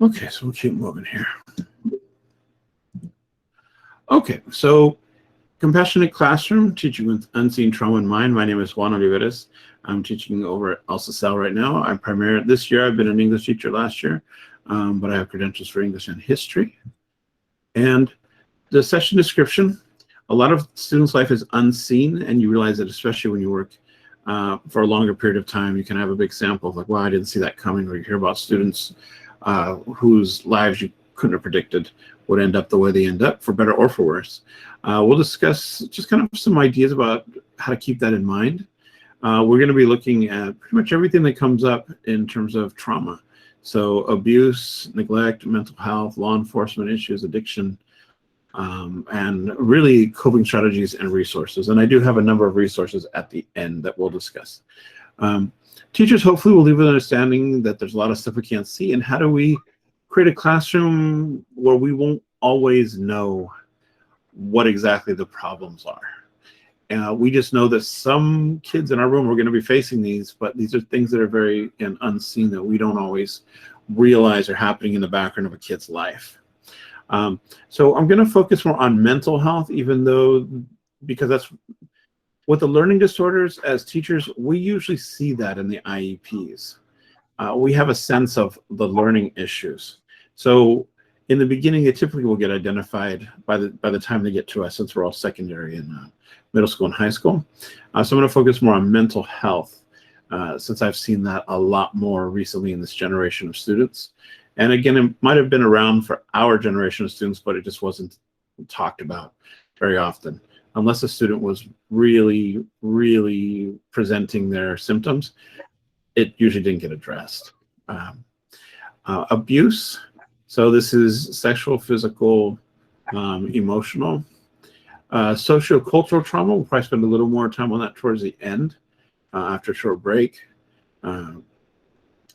Okay, so we'll keep moving here. Okay, so Compassionate Classroom, teaching with unseen trauma in mind. My name is Juan. I'm teaching over at LSSL right now. This year, I've been an English teacher last year, but I have credentials for English and history. And the session description, a lot of students' life is unseen, and you realize that especially when you work for a longer period of time, you can have a big sample of like, wow, I didn't see that coming, or you hear about students whose lives you couldn't have predicted would end up the way they end up, for better or for worse. We'll discuss just kind of some ideas about how to keep that in mind. We're going to be looking at pretty much everything that comes up in terms of trauma. So abuse, neglect, mental health, law enforcement issues, addiction, and really coping strategies and resources. And I do have a number of resources at the end that we'll discuss. Teachers hopefully will leave with an understanding that there's a lot of stuff we can't see, and how do we create a classroom where we won't always know what exactly the problems are. We just know that some kids in our room are going to be facing these, but these are things that are very unseen that we don't always realize are happening in the background of a kid's life. So I'm going to focus more on mental health, because that's with the learning disorders. As teachers, we usually see that in the IEPs. We have a sense of the learning issues. So in the beginning, they typically will get identified by the time they get to us, since we're all secondary and middle school and high school. So I'm going to focus more on mental health, since I've seen that a lot more recently in this generation of students. And again, it might have been around for our generation of students, but it just wasn't talked about very often. Unless a student was really, really presenting their symptoms, it usually didn't get addressed. Abuse. So this is sexual, physical, emotional. Sociocultural trauma, we'll probably spend a little more time on that towards the end, after a short break. And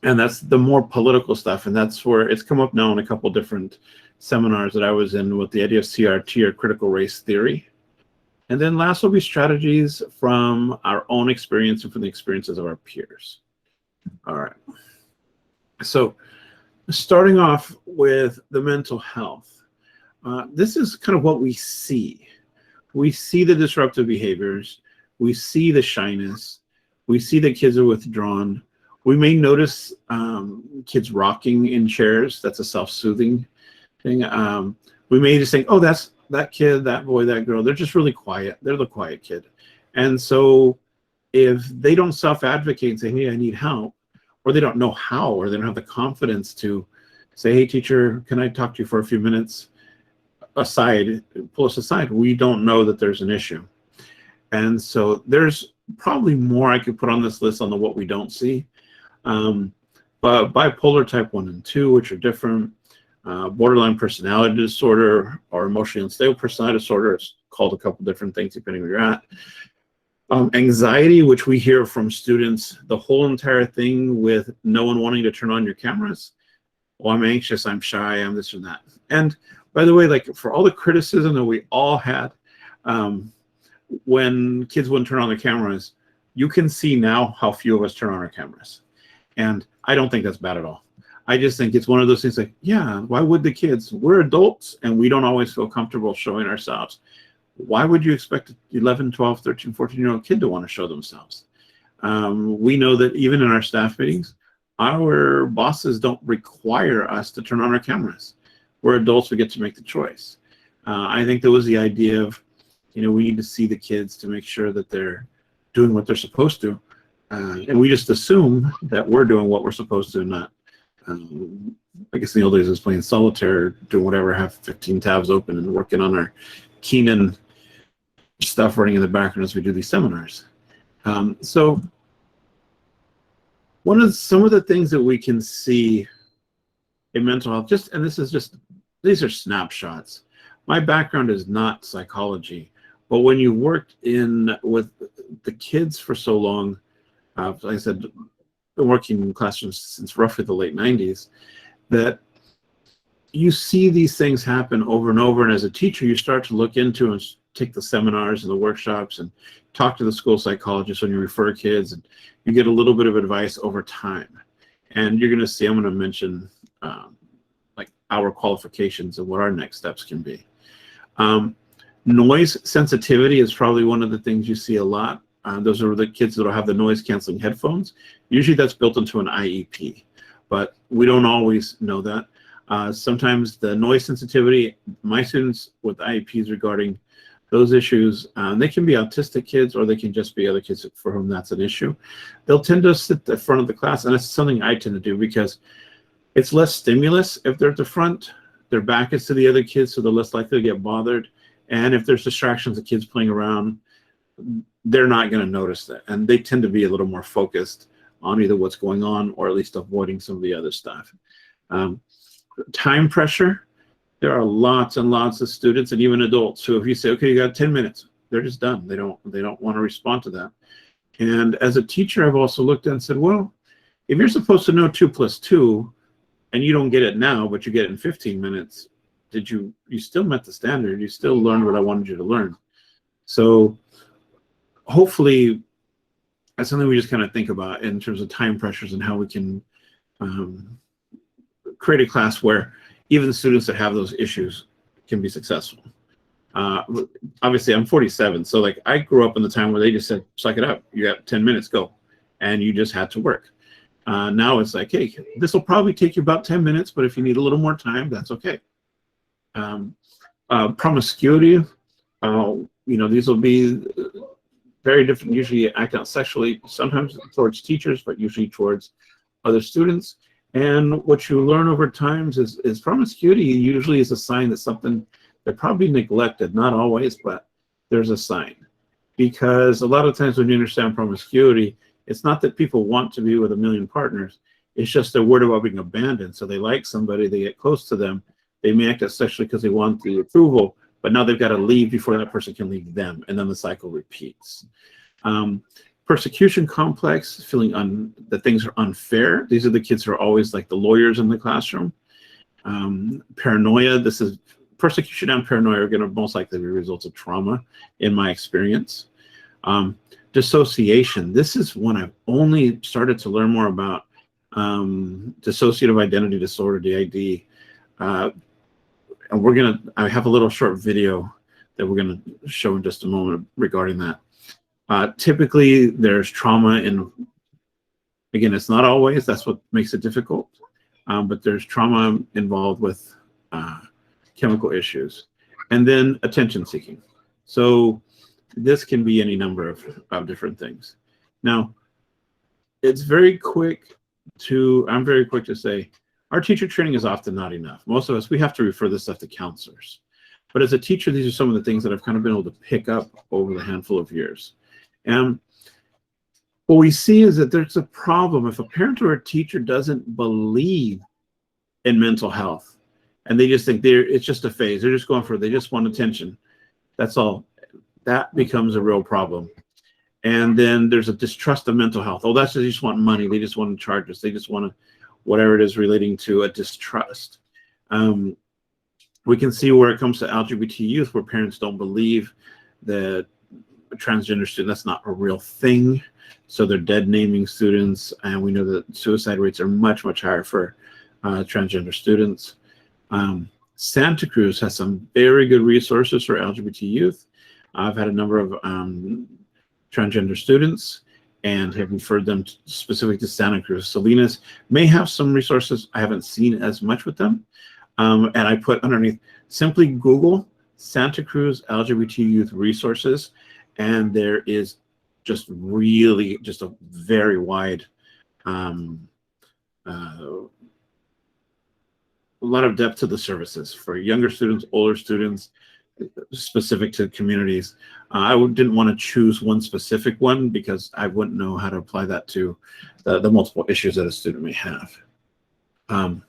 that's the more political stuff, and that's where it's come up now in a couple different seminars that I was in with the idea of CRT, or critical race theory. And then last will be strategies from our own experience and from the experiences of our peers. All right. So starting off with the mental health, this is kind of what we see. We see the disruptive behaviors. We see the shyness. We see that kids are withdrawn. We may notice kids rocking in chairs. That's a self-soothing thing. We may just think, oh, that's that kid, that boy, that girl. They're just really quiet. They're the quiet kid. And so if they don't self-advocate and say, hey, I need help, or they don't know how, or they don't have the confidence to say, hey, teacher, can I talk to you for a few minutes? Pull us aside. We don't know that there's an issue. And so there's probably more I could put on this list on the what we don't see. But bipolar type 1 and 2, which are different, borderline personality disorder, or emotionally unstable personality disorder, it's called a couple different things depending where you're at. Anxiety, which we hear from students, the whole entire thing with no one wanting to turn on your cameras. Oh, I'm anxious, I'm shy, I'm this and that. And by the way, like for all the criticism that we all had when kids wouldn't turn on their cameras, you can see now how few of us turn on our cameras. And I don't think that's bad at all. I just think it's one of those things like, yeah, why would the kids? We're adults and we don't always feel comfortable showing ourselves. Why would you expect an 11, 12, 13, 14-year-old kid to want to show themselves? We know that even in our staff meetings, our bosses don't require us to turn on our cameras. We're adults, we get to make the choice. I think there was the idea of, we need to see the kids to make sure that they're doing what they're supposed to. And we just assume that we're doing what we're supposed to, not, I guess in the old days it was playing solitaire, doing whatever, have 15 tabs open and working on our Keenan stuff running in the background as we do these seminars. So some of the things that we can see in mental health, and these are snapshots. My background is not psychology, but when you worked with the kids for so long, like I said, been working in classrooms since roughly the late 90s, that you see these things happen over and over. And as a teacher, you start to look into and take the seminars and the workshops and talk to the school psychologist when you refer kids, and you get a little bit of advice over time. And you're going to see, I'm going to mention our qualifications and what our next steps can be. Noise sensitivity is probably one of the things you see a lot. Those are the kids that will have the noise canceling headphones. Usually that's built into an IEP, but we don't always know that. Sometimes the noise sensitivity, my students with IEPs regarding those issues, they can be autistic kids or they can just be other kids for whom that's an issue. They'll tend to sit at the front of the class, and that's something I tend to do because it's less stimulus if they're at the front. Their back is to the other kids, so they're less likely to get bothered. And if there's distractions of kids playing around, they're not going to notice that. And they tend to be a little more focused on either what's going on or at least avoiding some of the other stuff. Time pressure. There are lots and lots of students and even adults who, if you say, okay, you got 10 minutes, they're just done. They don't want to respond to that. And as a teacher, I've also looked at and said, well, if you're supposed to know 2 + 2 and you don't get it now, but you get it in 15 minutes, you still met the standard. You still learned what I wanted you to learn. So hopefully that's something we just kind of think about in terms of time pressures and how we can create a class where even the students that have those issues can be successful. Obviously, I'm 47, so like I grew up in the time where they just said, suck it up. You got 10 minutes, go. And you just had to work. Now it's like, hey, this will probably take you about 10 minutes, but if you need a little more time, that's okay. Promiscuity, these will be very different, usually act out sexually, sometimes towards teachers, but usually towards other students. And what you learn over time is promiscuity usually is a sign that something they're probably neglected, not always, but there's a sign. Because a lot of times when you understand promiscuity, it's not that people want to be with a million partners, it's just they're worried about being abandoned. So they like somebody, they get close to them, they may act out sexually because they want the approval, but now they've got to leave before that person can leave them, and then the cycle repeats. Persecution complex, feeling that things are unfair. These are the kids who are always like the lawyers in the classroom. Paranoia, persecution and paranoia are going to most likely be results of trauma in my experience. Dissociation, this is one I've only started to learn more about. Dissociative identity disorder, DID. And I have a little short video that we're going to show in just a moment regarding that. Typically, there's trauma again, it's not always, that's what makes it difficult, but there's trauma involved with chemical issues. And then attention seeking. So this can be any number of different things. Now, I'm very quick to say, our teacher training is often not enough. Most of us, we have to refer this stuff to counselors. But as a teacher, these are some of the things that I've kind of been able to pick up over the handful of years. And what we see is that there's a problem if a parent or a teacher doesn't believe in mental health, and they just think it's just a phase. They're just they just want attention. That's all. That becomes a real problem. And then there's a distrust of mental health. Oh, they just want money. They just want to charge us. They just want to, whatever it is relating to a distrust. We can see where it comes to LGBT youth, where parents don't believe that a transgender student, that's not a real thing. So they're dead naming students. And we know that suicide rates are much, much higher for transgender students. Santa Cruz has some very good resources for LGBT youth. I've had a number of transgender students and have referred them specifically to Santa Cruz. Salinas may have some resources. I haven't seen as much with them. And I put underneath, simply Google Santa Cruz LGBT youth resources, and there is just really just a very wide, a lot of depth to the services for younger students, older students, specific to communities. I didn't want to choose one specific one because I wouldn't know how to apply that to the multiple issues that a student may have. And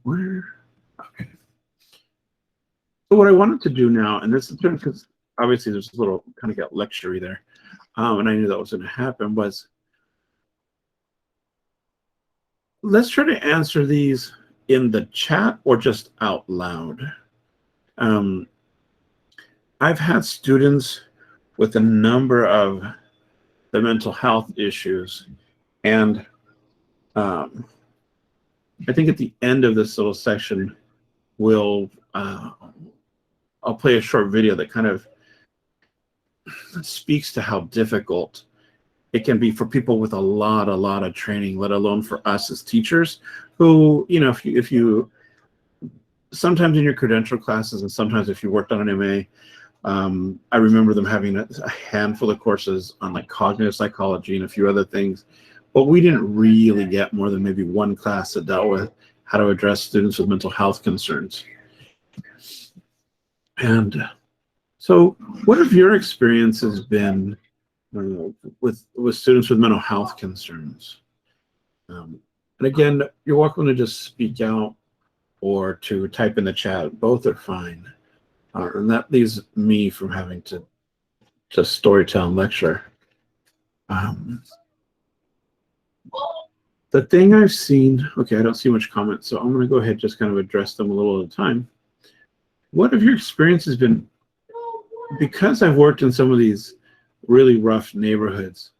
okay. So what I wanted to do now, and this is because obviously there's a little kind of got lecture-y there, and I knew that was going to happen, was let's try to answer these in the chat or just out loud. I've had students with a number of the mental health issues, and I think at the end of this little section, will, I'll play a short video that kind of speaks to how difficult it can be for people with a lot of training, let alone for us as teachers who, you know, if you sometimes in your credential classes and sometimes if you worked on an MA, I remember them having a handful of courses on like cognitive psychology and a few other things, but we didn't really get more than maybe one class that dealt with how to address students with mental health concerns. And so what have your experiences been with students with mental health concerns? And again, you're welcome to just speak out or to type in the chat. Both are fine. And that leaves me from having to just storytell and lecture. The thing I've seen, okay, I don't see much comment, so I'm going to go ahead and just kind of address them a little at a time. What have your experiences been? Because I've worked in some of these really rough neighborhoods,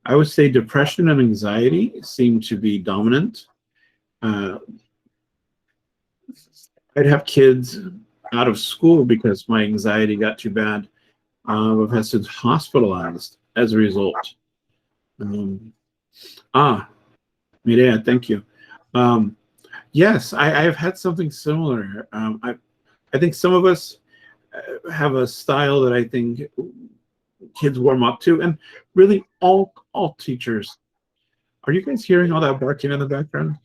I would say depression and anxiety seem to be dominant. I'd have kids out of school because my anxiety got too bad. I've had students hospitalized as a result. Mireya, thank you. Yes, I have had something similar. I think some of us have a style that I think kids warm up to, and really all teachers. Are you guys hearing all that barking in the background?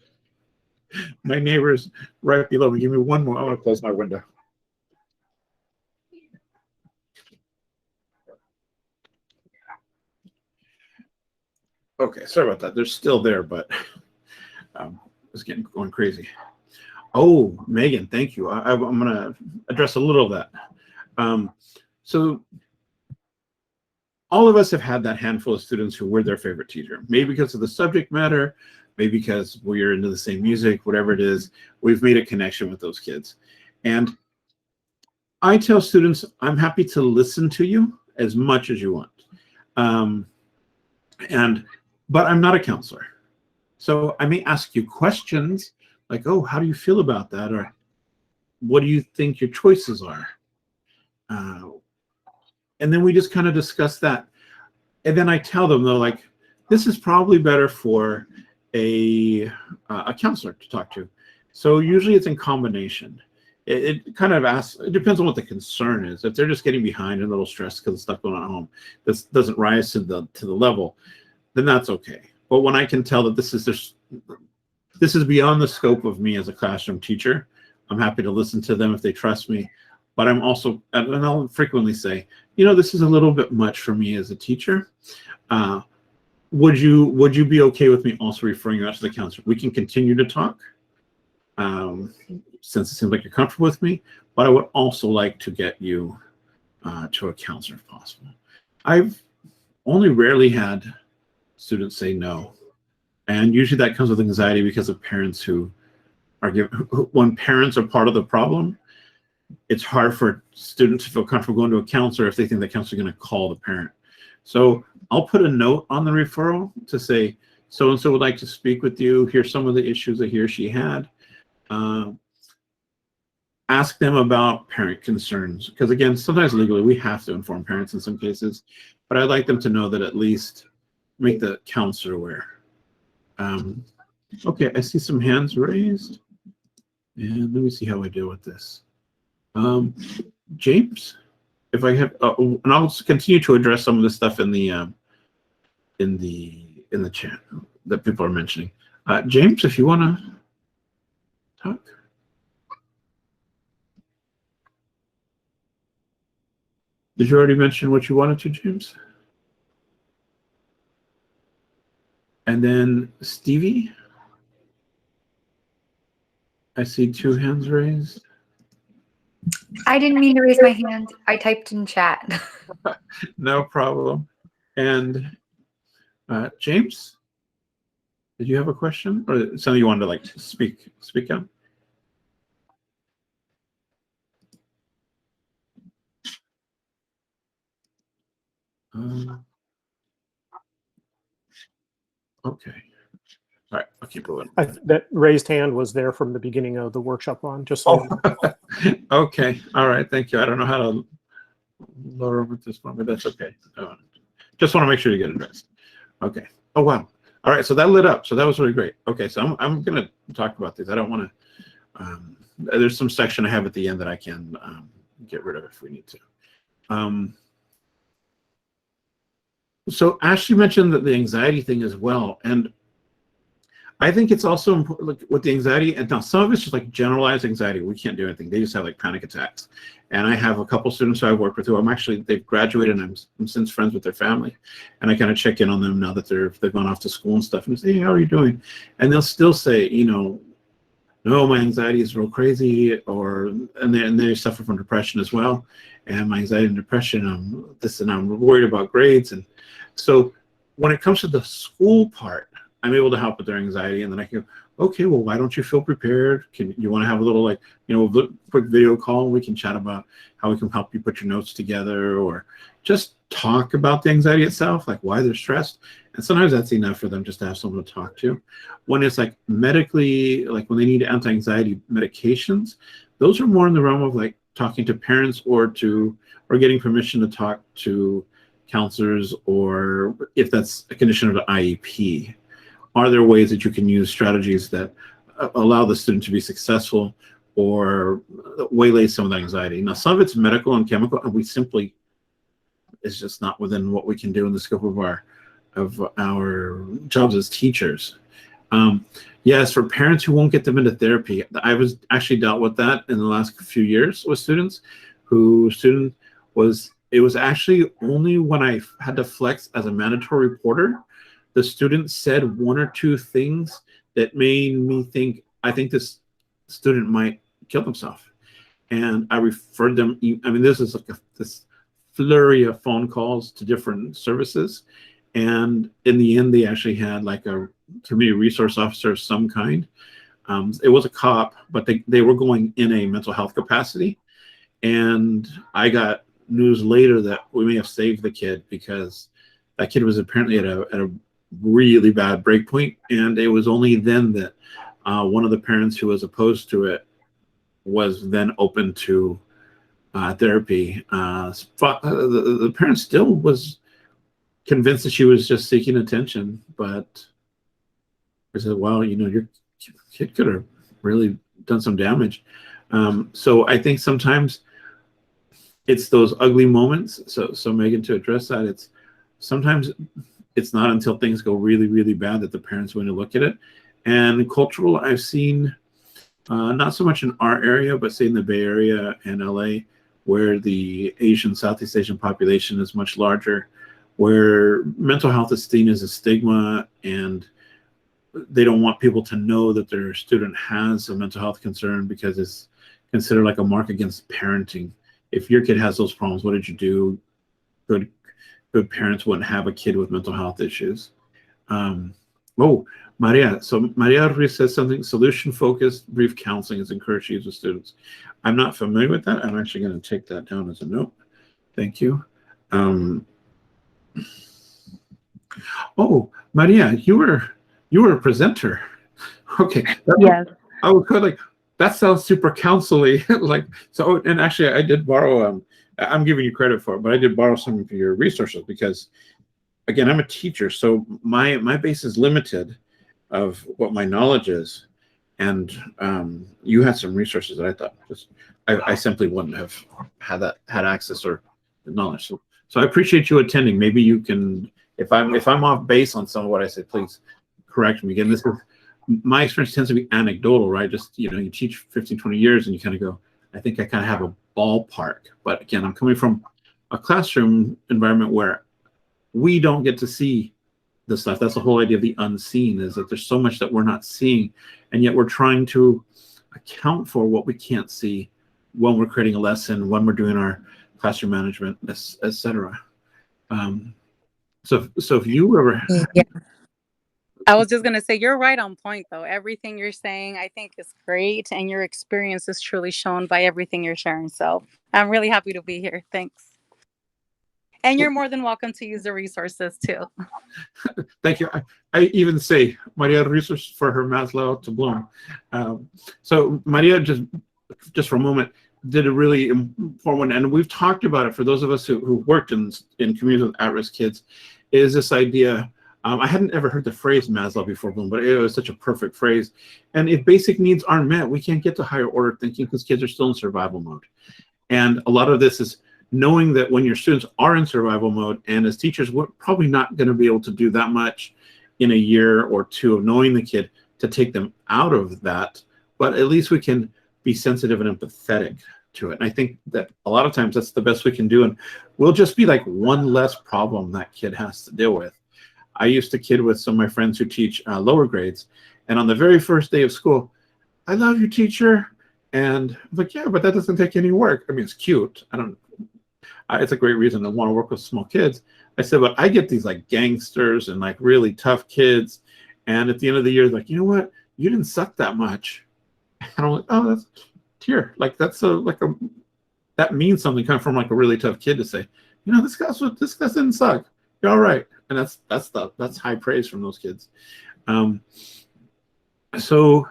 My neighbor's right below me. Give me one more. I want to close my window. Okay, sorry about that. They're still there, but it's going crazy. Oh, Megan, thank you. I'm going to address a little of that. So all of us have had that handful of students who were their favorite teacher, maybe because of the subject matter, maybe because we're into the same music, whatever it is, we've made a connection with those kids. And I tell students, I'm happy to listen to you as much as you want. But I'm not a counselor. So I may ask you questions like, oh, how do you feel about that? Or what do you think your choices are? And then we just kind of discuss that. And then I tell them, though, like, this is probably better for a counselor to talk to. So usually it's in combination. It kind of asks, it depends on what the concern is. If they're just getting behind and a little stressed because of stuff going on at home, this doesn't rise to the level, then that's okay. But when I can tell that this is beyond the scope of me as a classroom teacher, I'm happy to listen to them if they trust me. But I'm also, and I'll frequently say, you know, this is a little bit much for me as a teacher. Would you be okay with me also referring you out to the counselor? We can continue to talk, since it seems like you're comfortable with me, but I would also like to get you to a counselor if possible. I've only rarely had students say no. And usually that comes with anxiety because of parents who are when parents are part of the problem, it's hard for students to feel comfortable going to a counselor if they think the counselor is going to call the parent. So I'll put a note on the referral to say, so-and-so would like to speak with you. Here's some of the issues that he or she had. Ask them about parent concerns. Because again, sometimes legally we have to inform parents in some cases, but I'd like them to know that at least make the counselor aware. Okay, I see some hands raised. And let me see how I deal with this. James, if I have, and I'll continue to address some of the stuff in the chat that people are mentioning. James, if you want to talk. Did you already mention what you wanted to, James? And then Stevie, I see 2 hands raised. I didn't mean to raise my hand. I typed in chat. No problem. And James, did you have a question or something you wanted to like speak on? Okay. All right, I'll keep moving. That raised hand was there from the beginning of the workshop on, just so. Oh, okay. All right. Thank you. I don't know how to lower them at this point, but that's okay. Just want to make sure you get addressed. Okay. Oh, wow. All right. So that lit up. So that was really great. Okay. So I'm going to talk about these. I don't want to, there's some section I have at the end that I can get rid of if we need to. So Ashley mentioned that the anxiety thing as well. And I think it's also important, like with the anxiety, and now some of it's just like generalized anxiety. We can't do anything. They just have like panic attacks. And I have a couple students who I've worked with who they've graduated and I'm since friends with their family. And I kind of check in on them now that they've gone off to school and stuff and say, hey, how are you doing? And they'll still say, you know, no, my anxiety is real crazy, and they suffer from depression as well. And my anxiety and depression, I'm worried about grades. And so when it comes to the school part, I'm able to help with their anxiety, and then I can go, okay, well, why don't you feel prepared? You want to have a little, like, you know, quick video call? We can chat about how we can help you put your notes together, or just talk about the anxiety itself, like why they're stressed. And sometimes that's enough for them just to have someone to talk to. When it's like medically, like when they need anti-anxiety medications, those are more in the realm of like talking to parents or getting permission to talk to counselors, or if that's a condition of the IEP. Are there ways that you can use strategies that allow the student to be successful or waylay some of the anxiety? Now, some of it's medical and chemical, and it's just not within what we can do in the scope of our jobs as teachers. Yes, for parents who won't get them into therapy, I was actually dealt with that in the last few years with students it was actually only when I had to flex as a mandatory reporter, the student said one or two things that made me think, I think this student might kill themselves. And I referred them, I mean, this is like this flurry of phone calls to different services. And in the end, they actually had like a community resource officer of some kind. It was a cop, but they were going in a mental health capacity. And I got news later that we may have saved the kid, because that kid was apparently at a really bad break point. And it was only then that one of the parents who was opposed to it was then open to therapy. The parent still was convinced that she was just seeking attention, but I said, well, you know, your kid could have really done some damage. So I think sometimes it's those ugly moments. So Megan, to address that, sometimes it's not until things go really, really bad that the parents want to look at it. And cultural, I've seen, not so much in our area, but say in the Bay Area and LA, where the Southeast Asian population is much larger, where mental health is seen as a stigma, and they don't want people to know that their student has a mental health concern because it's considered like a mark against parenting. If your kid has those problems, what did you do? Good parents wouldn't have a kid with mental health issues. Maria. So Maria Ruiz says something, solution-focused brief counseling is encouraged to use with students. I'm not familiar with that. I'm actually going to take that down as a note. Thank you. Oh, Maria, you were a presenter. Okay. Yes. I would like, that sounds super counseling. Like, so, and actually I did borrow, I'm giving you credit for it, but I did borrow some of your resources because, again, I'm a teacher, so my base is limited of what my knowledge is. And you had some resources that I thought I simply wouldn't have had access or knowledge. So I appreciate you attending. Maybe you can, if I'm off base on some of what I said, please correct me. Again, this is, my experience tends to be anecdotal, right? Just, you know, you teach 15, 20 years and you kind of go, I think I kind of have a ballpark. But again, I'm coming from a classroom environment where we don't get to see the stuff. That's the whole idea of the unseen, is that there's so much that we're not seeing, and yet we're trying to account for what we can't see when we're creating a lesson, when we're doing our classroom management, etc. So if you ever, Yeah. I was just gonna say, you're right on point though. Everything you're saying, I think, is great, and your experience is truly shown by everything you're sharing. So I'm really happy to be here. Thanks. And you're more than welcome to use the resources too. Thank you. I even say Maria researched for her Maslow to Bloom. So Maria, just for a moment, did a really important one, and we've talked about it for those of us who worked in communities with at-risk kids, is this idea. I hadn't ever heard the phrase Maslow before Bloom, but it was such a perfect phrase. And if basic needs aren't met, we can't get to higher order thinking because kids are still in survival mode. And a lot of this is knowing that when your students are in survival mode, and as teachers, we're probably not going to be able to do that much in a year or two of knowing the kid to take them out of that, but at least we can be sensitive and empathetic to it. And I think that a lot of times that's the best we can do, and we'll just be like one less problem that kid has to deal with. I used to kid with some of my friends who teach lower grades, and on the very first day of school, I love you, teacher. And I'm like, yeah, but that doesn't take any work. I mean, it's cute. It's a great reason to want to work with small kids. I said, but I get these like gangsters and like really tough kids. And at the end of the year, like, you know what? You didn't suck that much. And I'm like, oh, that's here. Like, that means something coming from like a really tough kid to say, you know, this guy didn't suck. You're all right. And that's high praise from those kids. So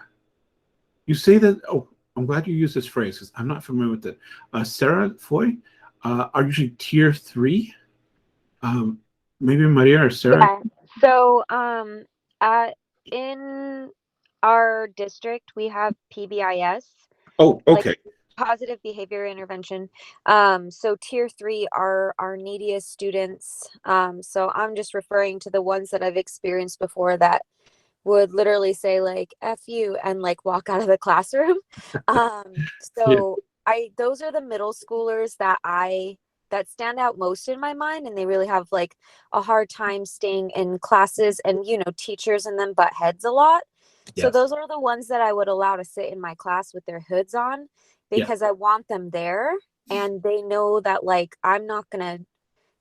you say that, oh, I'm glad you used this phrase because I'm not familiar with it. Sarah, Foy, are usually tier 3. Maybe Maria or Sarah. Yeah. So in our district we have PBIS. Oh, okay. Like positive behavior intervention. So tier 3 are our neediest students. So I'm just referring to the ones that I've experienced before that would literally say like F you and like walk out of the classroom. So those are the middle schoolers that stand out most in my mind, and they really have like a hard time staying in classes, and you know, teachers and them butt heads a lot. Yes. So those are the ones that I would allow to sit in my class with their hoods on, because I want them there, and they know that like I'm not gonna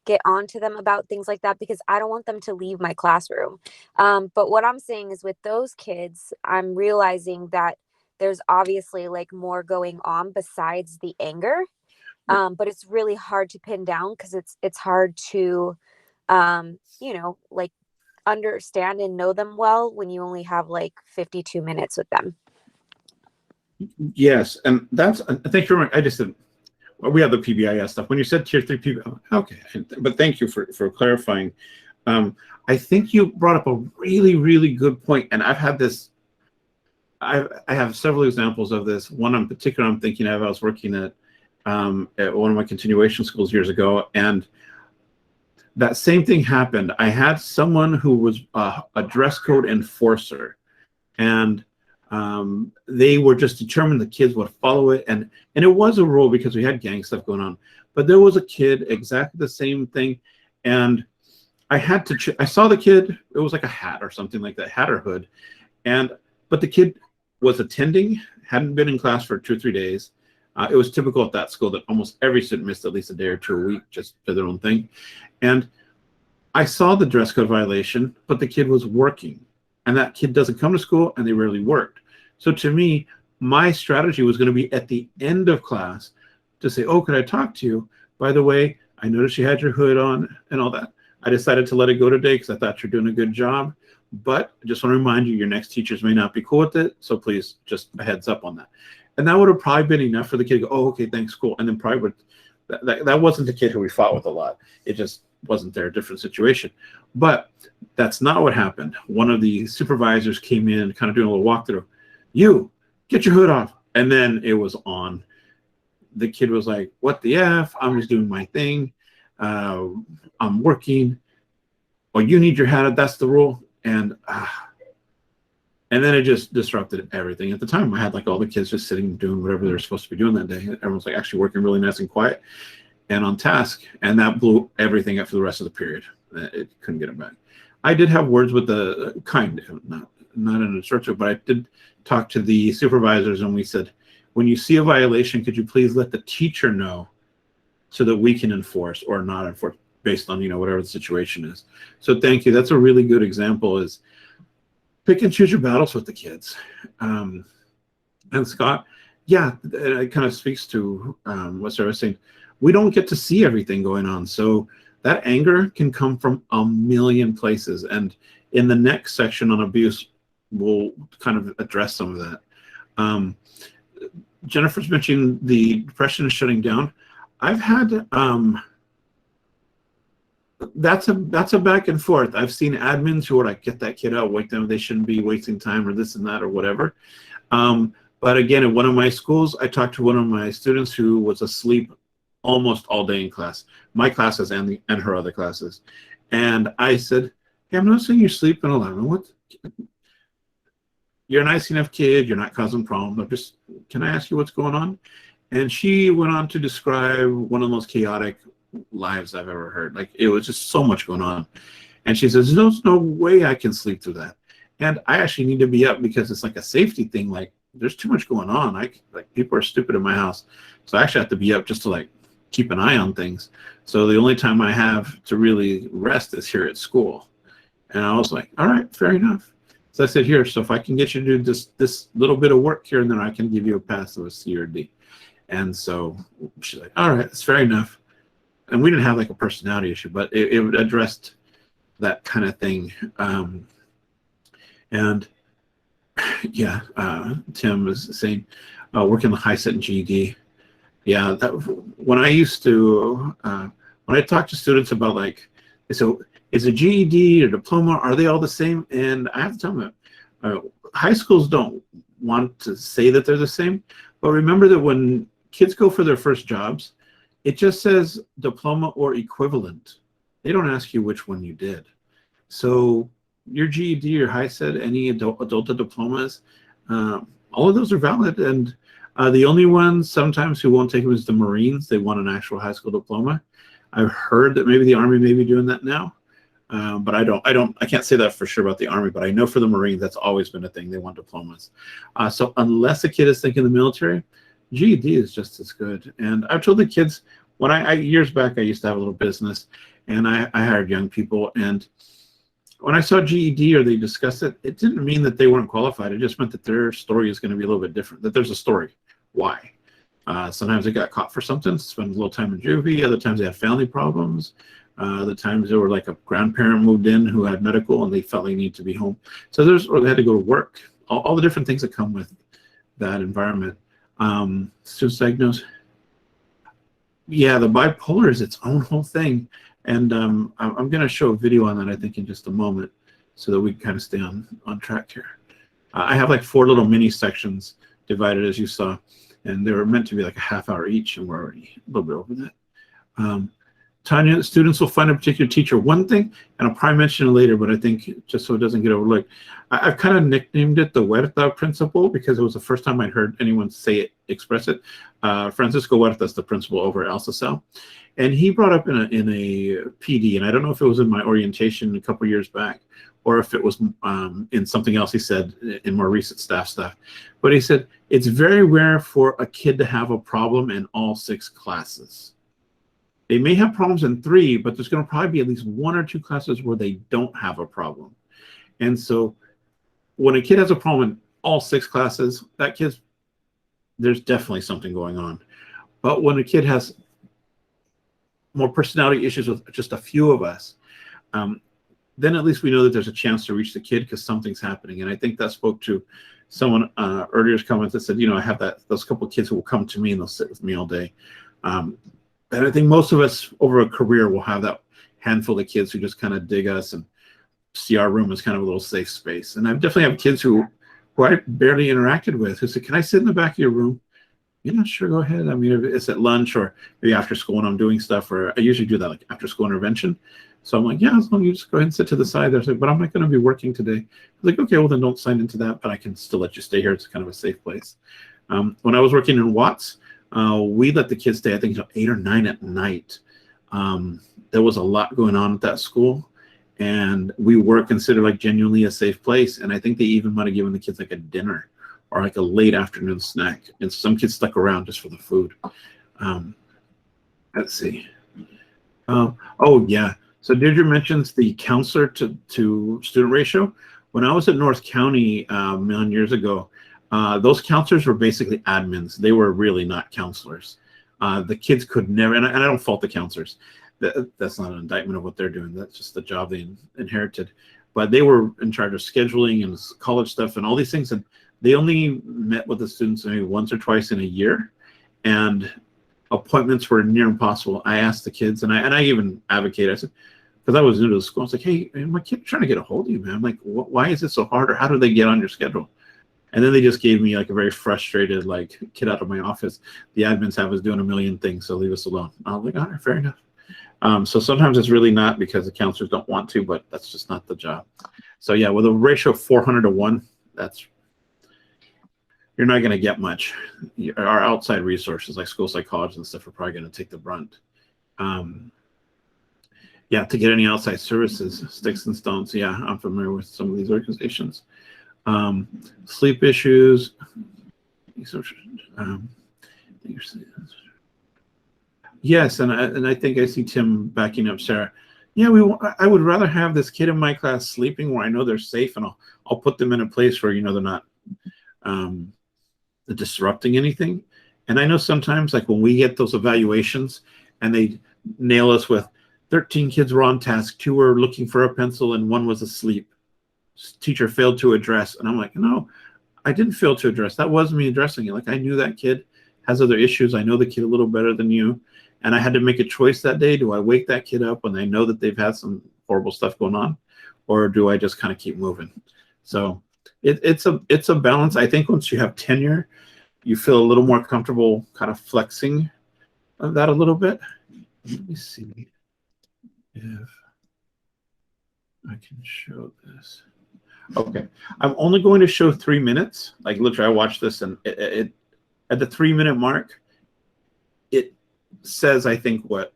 get on to them about things like that because I don't want them to leave my classroom. But what I'm saying is with those kids, I'm realizing that there's obviously like more going on besides the anger. But it's really hard to pin down because it's hard to, you know, like understand and know them well when you only have like 52 minutes with them. Yes, and that's, I think you're right. I just said, well, we have the PBIS stuff. When you said tier 3 PBIS, okay, but thank you for clarifying. I think you brought up a really, really good point, and I've had this. I have several examples of this. One in particular I'm thinking of. I was working at one of my continuation schools years ago, and that same thing happened. I had someone who was a dress code enforcer, and they were just determined the kids would follow it, and it was a rule because we had gang stuff going on. But there was a kid exactly the same thing, and I had to. I saw the kid. It was like a hat or something like that, hat or hood, but the kid was attending, hadn't been in class for 2 or 3 days. It was typical at that school that almost every student missed at least a day or 2 a week just for their own thing. And I saw the dress code violation, but the kid was working, and that kid doesn't come to school, and they rarely worked. So to me, my strategy was going to be at the end of class to say, oh, could I talk to you? By the way, I noticed you had your hood on and all that. I decided to let it go today because I thought you're doing a good job. But I just want to remind you, your next teachers may not be cool with it. So please, just a heads up on that. And that would have probably been enough for the kid to go, oh, okay, thanks, cool. And then probably would, that wasn't the kid who we fought with a lot. It just wasn't their different situation. But that's not what happened. One of the supervisors came in, kind of doing a little walkthrough. You, get your hood off. And then it was on. The kid was like, what the F? I'm just doing my thing. I'm working. Well, you need your hat up. That's the rule. And then it just disrupted everything. At the time, I had like all the kids just sitting doing whatever they were supposed to be doing that day. Everyone's like actually working really nice and quiet and on task. And that blew everything up for the rest of the period. It couldn't get it back. I did have words with the not in a structure, but I did talk to the supervisors, and we said, when you see a violation, could you please let the teacher know so that we can enforce or not enforce based on, you know, whatever the situation is. So thank you. That's a really good example, is pick and choose your battles with the kids. And Scott, yeah, it kind of speaks to what Sarah was saying. We don't get to see everything going on. So that anger can come from a million places. And in the next section on abuse, we'll kind of address some of that. Jennifer's mentioning the depression is shutting down. I've had that's a back and forth. I've seen admins who are like, get that kid out, wake them, they shouldn't be wasting time, or this and that or whatever. But again, in one of my schools, I talked to one of my students who was asleep almost all day in class, my classes and her other classes. And I said, hey, I'm noticing you're sleeping a lot. What? You're a nice enough kid. You're not causing problems. Can I ask you what's going on? And she went on to describe one of the most chaotic lives I've ever heard. Like, it was just so much going on. And she says, there's no way I can sleep through that. And I actually need to be up because it's like a safety thing. Like, there's too much going on. Like people are stupid in my house. So I actually have to be up just to like keep an eye on things. So the only time I have to really rest is here at school. And I was like, all right, fair enough. So I said, here, so if I can get you to do this little bit of work here, and then I can give you a pass of a C or D. And so she's like, all right, that's fair enough. And we didn't have like a personality issue, but it addressed that kind of thing. And yeah, Tim is saying, working the high set and GED. Yeah, when I used to, when I talk to students about like, so is a GED or diploma, are they all the same? And I have to tell them that high schools don't want to say that they're the same, but remember that when kids go for their first jobs, it just says diploma or equivalent. They don't ask you which one you did. So your GED or high set, any adult diplomas, all of those are valid. And the only ones sometimes who won't take them is the Marines. They want an actual high school diploma. I've heard that maybe the Army may be doing that now. But I can't say that for sure about the Army, but I know for the Marines, that's always been a thing. They want diplomas. So unless a kid is thinking the military, GED is just as good. And I've told the kids, when years back, I used to have a little business, and I hired young people. And when I saw GED or they discussed it, it didn't mean that they weren't qualified. It just meant that their story is going to be a little bit different, that there's a story. Why? Sometimes they got caught for something, spent a little time in juvie. Other times they had family problems. The times there were like a grandparent moved in who had medical and they felt they needed to be home. So or they had to go to work. All the different things that come with that environment. Students diagnosed. Yeah, the bipolar is its own whole thing. And I'm going to show a video on that, I think, in just a moment so that we can kind of stay on track here. I have like 4 little mini sections divided, as you saw, and they were meant to be like a half hour each, and we're already a little bit over that. Tanya, students will find a particular teacher one thing, and I'll probably mention it later, but I think just so it doesn't get overlooked, I've kind of nicknamed it the Huerta principle because it was the first time I'd heard anyone express it. Francisco Huerta is the principal over at Alsasel, and he brought up in a PD, and I don't know if it was in my orientation a couple years back or if it was in something else he said in more recent staff stuff, but he said it's very rare for a kid to have a problem in all 6 classes. They may have problems in 3, but there's going to probably be at least 1 or 2 classes where they don't have a problem. And so when a kid has a problem in all 6 classes, there's definitely something going on. But when a kid has more personality issues with just a few of us, then at least we know that there's a chance to reach the kid because something's happening. And I think that spoke to someone earlier's comment that said, you know, I have those couple of kids who will come to me and they'll sit with me all day. And I think most of us over a career will have that handful of kids who just kind of dig us and see our room as kind of a little safe space. And I definitely have kids who I barely interacted with who said, can I sit in the back of your room? Yeah, sure, go ahead. I mean, if it's at lunch or maybe after school when I'm doing stuff, or I usually do that like after school intervention. So I'm like, yeah, as long as you just go ahead and sit to the side there. Like, but I'm not going to be working today. I was like, okay, well then don't sign into that, but I can still let you stay here. It's kind of a safe place. When I was working in Watts, we let the kids stay, I think, until 8 or 9 at night. There was a lot going on at that school, and we were considered like genuinely a safe place. And I think they even might have given the kids like a dinner or like a late afternoon snack. And some kids stuck around just for the food. Let's see. Oh, yeah. So Deirdre mentions the counselor to student ratio. When I was at North County a million years ago, those counselors were basically admins. They were really not counselors. The kids could never, and I don't fault the counselors. that's not an indictment of what they're doing. That's just the job they inherited. But they were in charge of scheduling and college stuff and all these things. And they only met with the students maybe once or twice in a year. And appointments were near impossible. I asked the kids, and I even advocated. I said, because I was new to the school, I was like, hey, man, my kid's trying to get a hold of you, man. I'm like, why is it so hard? Or how do they get on your schedule? And then they just gave me like a very frustrated, like, get out of my office. The admins have us doing a million things, so leave us alone. I was like, all right, fair enough. So sometimes it's really not because the counselors don't want to, but that's just not the job. So yeah, with a ratio of 400 to 1, you're not going to get much. Our outside resources like school psychologists and stuff are probably going to take the brunt. Yeah, to get any outside services, sticks and stones. Yeah, I'm familiar with some of these organizations. Sleep issues. Yes, and I think I see Tim backing up Sarah. Yeah, I would rather have this kid in my class sleeping where I know they're safe, and I'll put them in a place where they're not disrupting anything. And I know sometimes, like when we get those evaluations and they nail us with 13 kids were on task, 2 were looking for a pencil, and 1 was asleep. Teacher failed to address. And I'm like, no, I didn't fail to address. That wasn't me addressing it. Like, I knew that kid has other issues. I know the kid a little better than you. And I had to make a choice that day. Do I wake that kid up when I know that they've had some horrible stuff going on? Or do I just kind of keep moving? So it's a balance. I think once you have tenure, you feel a little more comfortable kind of flexing that a little bit. Let me see if I can show this. Okay, I'm only going to show 3 minutes. Like literally, I watched this, and it at the 3-minute mark, it says, I think, what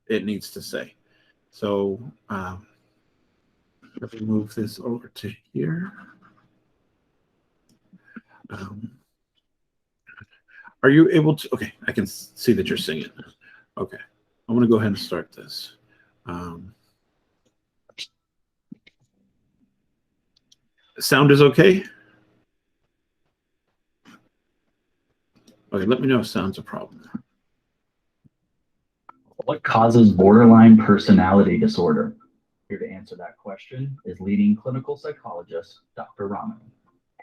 it needs to say. So let me move this over to here. Are you able to? Okay, I can see that you're singing. Okay, I'm going to go ahead and start this. Sound is okay? Okay, let me know if sound's a problem. What causes borderline personality disorder? Here to answer that question is leading clinical psychologist, Dr. Raman.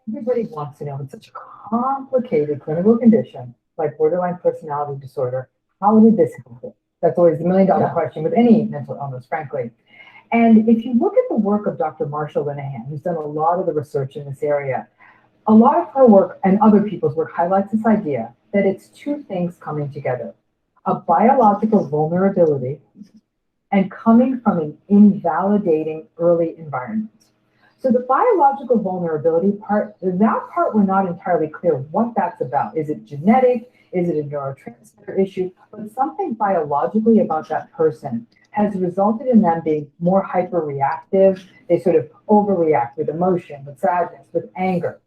Everybody wants to know, it's such a complicated clinical condition like borderline personality disorder. How did this happen? That's always the million-dollar question with any mental illness, frankly. And if you look at the work of Dr. Marsha Linehan, who's done a lot of the research in this area, a lot of her work and other people's work highlights this idea that it's 2 things coming together: a biological vulnerability and coming from an invalidating early environment. So the biological vulnerability part, that part we're not entirely clear what that's about. Is it genetic? Is it a neurotransmitter issue? But something biologically about that person has resulted in them being more hyperreactive. They sort of overreact with emotion, with sadness, with anger.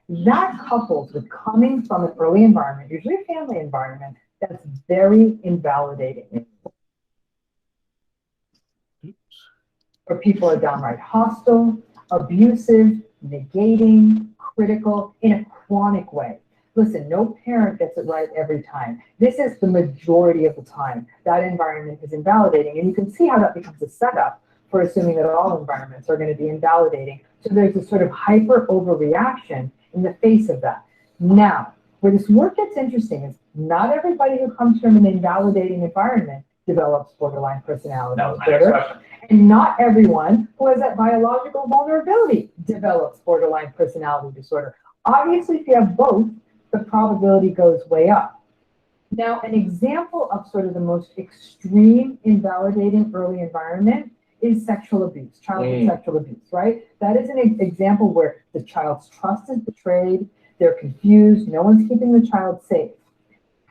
That couples with coming from an early environment, usually a family environment, that's very invalidating. Or people are downright hostile, abusive, negating, critical, in a chronic way. Listen, no parent gets it right every time. This is the majority of the time. That environment is invalidating. And you can see how that becomes a setup for assuming that all environments are going to be invalidating. So there's a sort of hyper overreaction in the face of that. Now, where this work gets interesting is not everybody who comes from an invalidating environment develops borderline personality disorder. And not everyone who has that biological vulnerability develops borderline personality disorder. Obviously, if you have both, the probability goes way up. Now, an example of sort of the most extreme invalidating early environment is sexual abuse, childhood sexual abuse, right? That is an example where the child's trust is betrayed, they're confused, no one's keeping the child safe.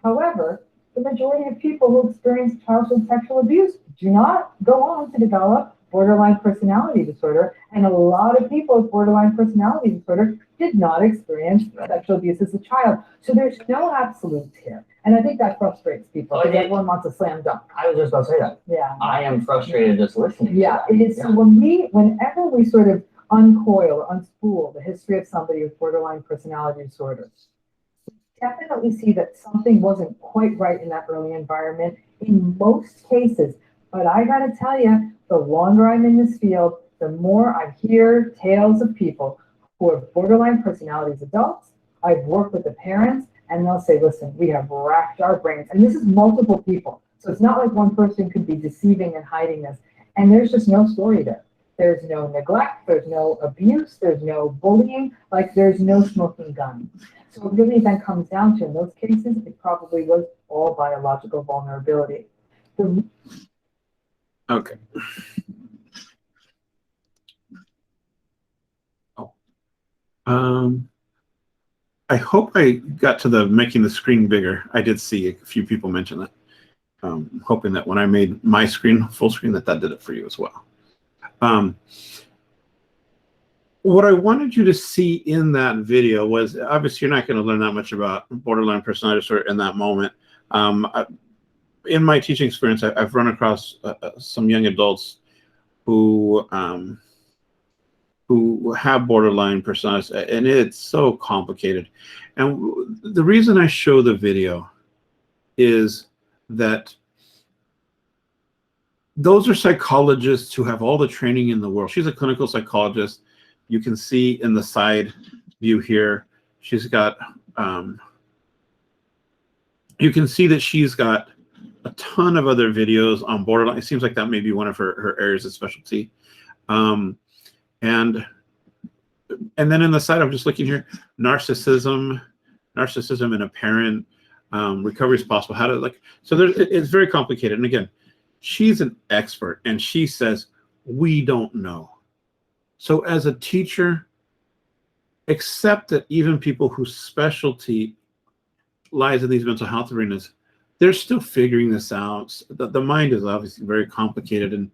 However, the majority of people who experience childhood sexual abuse do not go on to develop borderline personality disorder, and a lot of people with borderline personality disorder did not experience sexual abuse as a child. So there's no absolutes here. And I think that frustrates people because everyone wants a slam dunk. I was just about to say that. Yeah. I am frustrated just listening. Yeah, it is. So whenever we sort of uncoil or unspool the history of somebody with borderline personality disorder, we definitely see that something wasn't quite right in that early environment. In most cases, But I gotta tell you, the longer I'm in this field, the more I hear tales of people who are borderline personalities adults. I've worked with the parents, and they'll say, listen, we have racked our brains. And this is multiple people. So it's not like one person could be deceiving and hiding this. And there's just no story there. There's no neglect, there's no abuse, there's no bullying, like there's no smoking gun. So it really then comes down to, in those cases, it probably was all biological vulnerability. Okay. I hope I got to the making the screen bigger. I did see a few people mention that. Hoping that when I made my screen full screen, that did it for you as well. What I wanted you to see in that video was, obviously you're not going to learn that much about borderline personality disorder in that moment. In my teaching experience, I've run across some young adults who have borderline personalities, and it's so complicated. And the reason I show the video is that those are psychologists who have all the training in the world. She's a clinical psychologist. You can see in the side view here, she's got, you can see that she's got a ton of other videos on borderline. It seems like that may be one of her areas of specialty. And then in the side, I'm just looking here, narcissism in a parent, recovery is possible. How to, like, so it's very complicated. And again, she's an expert, and she says, we don't know. So as a teacher, accept that even people whose specialty lies in these mental health arenas, they're still figuring this out. The mind is obviously very complicated. And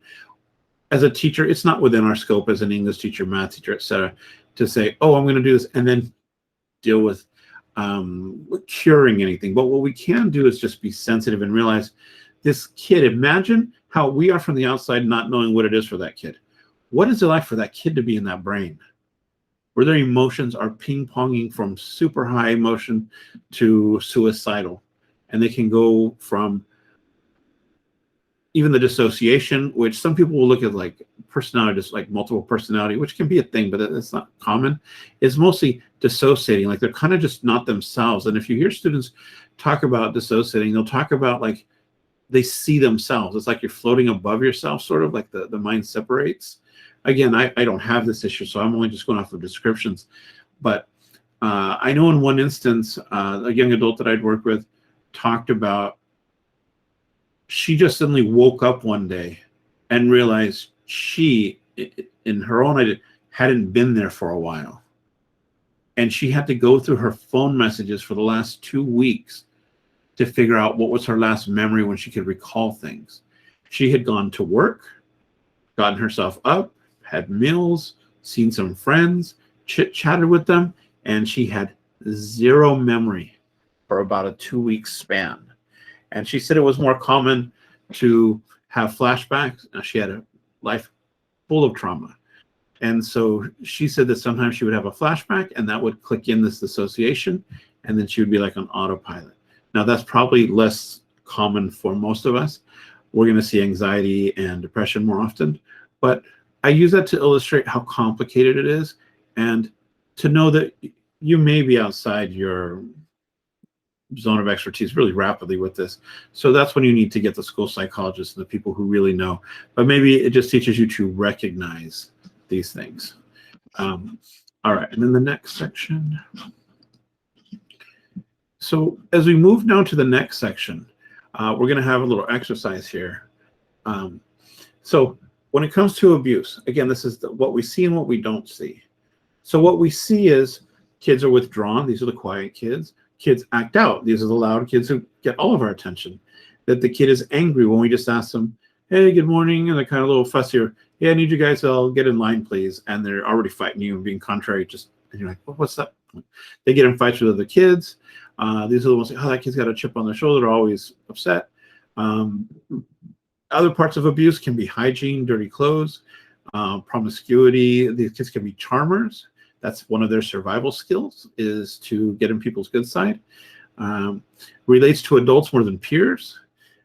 as a teacher, it's not within our scope as an English teacher, math teacher, etc., to say, oh, I'm going to do this and then deal with curing anything. But what we can do is just be sensitive and realize this kid, imagine how we are from the outside not knowing what it is for that kid. What is it like for that kid to be in that brain where their emotions are ping-ponging from super high emotion to suicidal? And they can go from even the dissociation, which some people will look at like personality, just like multiple personality, which can be a thing, but it's not common. It's mostly dissociating, like they're kind of just not themselves. And if you hear students talk about dissociating, they'll talk about like they see themselves. It's like you're floating above yourself, sort of like the mind separates. Again, I don't have this issue, so I'm only just going off of descriptions. But I know in one instance, a young adult that I'd worked with talked about, she just suddenly woke up one day and realized she, in her own idea, hadn't been there for a while. And she had to go through her phone messages for the last 2 weeks to figure out what was her last memory when she could recall things. She had gone to work, gotten herself up, had meals, seen some friends, chit-chatted with them, and she had zero memory for about a 2-week span. And she said it was more common to have flashbacks. She had a life full of trauma. And so she said that sometimes she would have a flashback and that would click in this dissociation, and then she would be like on autopilot. Now that's probably less common for most of us. We're going to see anxiety and depression more often. But I use that to illustrate how complicated it is and to know that you may be outside your zone of expertise really rapidly with this. So that's when you need to get the school psychologists and the people who really know. But maybe it just teaches you to recognize these things. All right, and then the next section. So as we move now to the next section, we're going to have a little exercise here. So when it comes to abuse, again, this is what we see and what we don't see. So what we see is kids are withdrawn. These are the quiet kids. Kids act out. These are the loud kids who get all of our attention. That the kid is angry when we just ask them, hey, good morning, and they're kind of a little fussier. Yeah, I need you guys to all get in line, please. And they're already fighting you and being contrary. And you're like, well, what's that? They get in fights with other kids. These are the ones like, oh, that kid's got a chip on their shoulder. They're always upset. Other parts of abuse can be hygiene, dirty clothes, promiscuity. These kids can be charmers. That's one of their survival skills, is to get in people's good side. Relates to adults more than peers.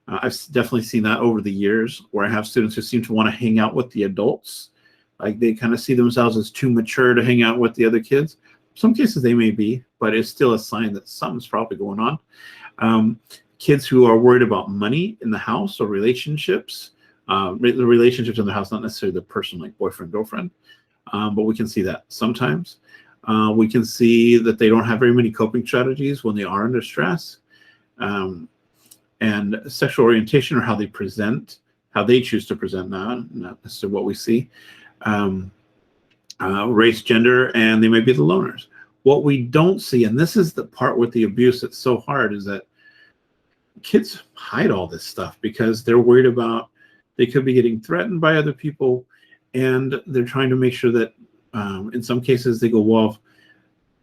I've definitely seen that over the years where I have students who seem to want to hang out with the adults. Like they kind of see themselves as too mature to hang out with the other kids. Some cases they may be, but it's still a sign that something's probably going on. Kids who are worried about money in the house or relationships, the relationships in the house, not necessarily the person like boyfriend, girlfriend, but we can see that sometimes. We can see that they don't have very many coping strategies when they are under stress. And sexual orientation, or how they present, how they choose to present, not necessarily what we see. Race, gender, and they may be the loners. What we don't see, and this is the part with the abuse that's so hard, is that kids hide all this stuff because they're worried about they could be getting threatened by other people, and they're trying to make sure that in some cases they go, well,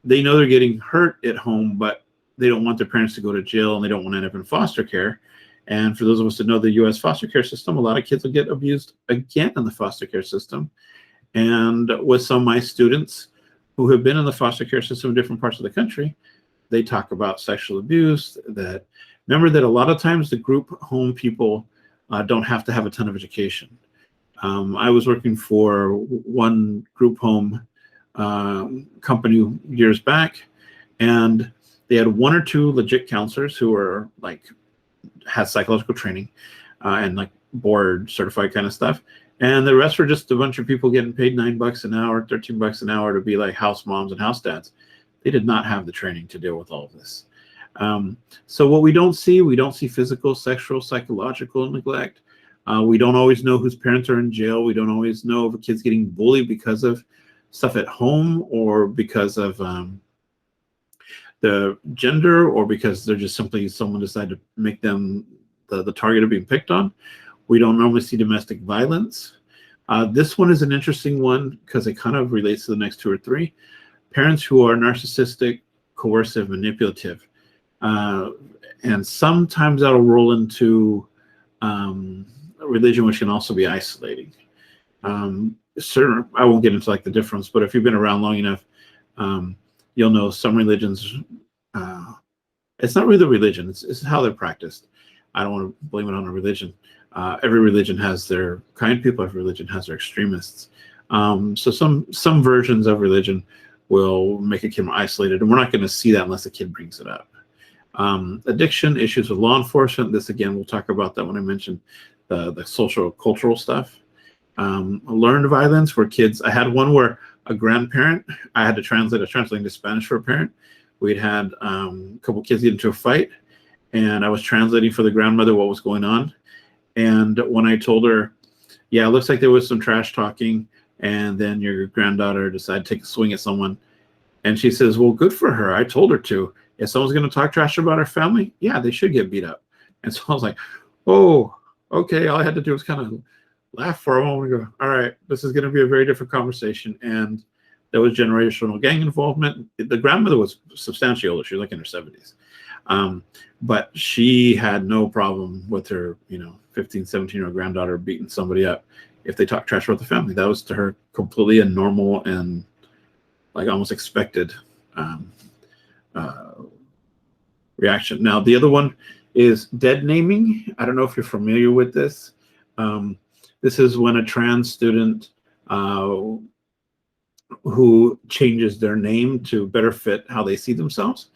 they know they're getting hurt at home, but they don't want their parents to go to jail, and they don't want to end up in foster care. And for those of us that know the U.S. foster care system, a lot of kids will get abused again in the foster care system. And with some of my students who have been in the foster care system in different parts of the country, they talk about sexual abuse. That remember that a lot of times the group home people don't have to have a ton of education. I was working for one group home company years back, and they had one or two legit counselors who were like had psychological training and like board certified kind of stuff. And the rest were just a bunch of people getting paid $9 an hour, $13 an hour to be like house moms and house dads. They did not have the training to deal with all of this. So what we don't see physical, sexual, psychological neglect. We don't always know whose parents are in jail. We don't always know if a kid's getting bullied because of stuff at home, or because of the gender, or because they're just simply someone decided to make them the target of being picked on. We don't normally see domestic violence. This one is an interesting one because it kind of relates to the next two or three. Parents who are narcissistic, coercive, manipulative. And sometimes that'll roll into religion, which can also be isolating. Certain, I won't get into like the difference, but if you've been around long enough, you'll know some religions, it's not really the religion, it's how they're practiced. I don't want to blame it on a religion. Every religion has their kind people, every religion has their extremists. So some versions of religion will make a kid more isolated, and we're not going to see that unless the kid brings it up. Addiction, issues with law enforcement. This again, we'll talk about that when I mention the social cultural stuff. Learned violence, where kids, I had one where a grandparent, I had to translate, I was translating to Spanish for a parent. We'd had a couple kids get into a fight, and I was translating for the grandmother what was going on. And when I told her, yeah, it looks like there was some trash talking, and then your granddaughter decided to take a swing at someone. And she says, well, good for her. I told her to. If someone's going to talk trash about our family, yeah, they should get beat up. And so I was like, oh, okay. All I had to do was kind of laugh for a moment and go, all right, this is going to be a very different conversation. And there was generational gang involvement. The grandmother was substantially older. She was like in her 70s. But she had no problem with her, 15, 17-year-old granddaughter beating somebody up if they talk trash about the family. That was to her completely a normal and like almost expected reaction. Now, the other one is dead naming. I don't know if you're familiar with this. This is when a trans student who changes their name to better fit how they see themselves,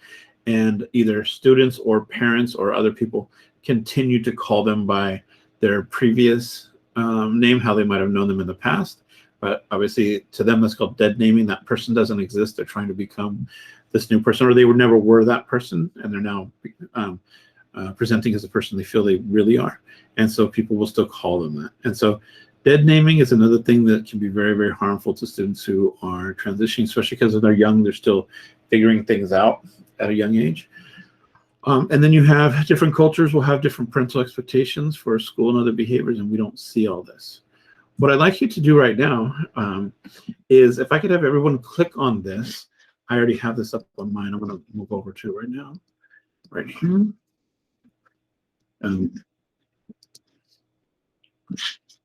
and either students or parents or other people continue to call them by their previous name, how they might have known them in the past. But obviously to them that's called dead naming. That person doesn't exist. They're trying to become this new person, or they never were that person, and they're now presenting as the person they feel they really are. And so people will still call them that. And so dead naming is another thing that can be very, very harmful to students who are transitioning, especially because they're young. They're still figuring things out at a young age. And then you have different cultures will have different parental expectations for school and other behaviors, and we don't see all this. What I'd like you to do right now is, if I could have everyone click on this. I already have this up on mine. I'm going to move over to it right now, right here.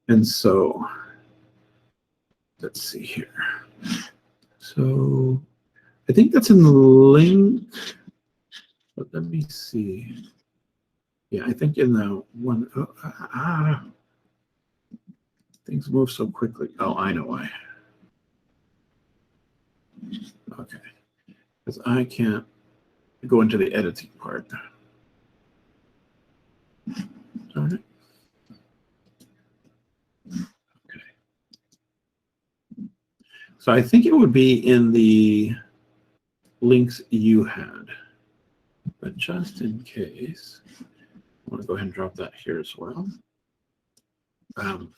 And so let's see here. So I think that's in the link, but let me see. Yeah, I think in the one, things move so quickly. Oh, I know why. Okay, because I can't go into the editing part. All right. Okay. So I think it would be in the links you had, but just in case, I want to go ahead and drop that here as well. And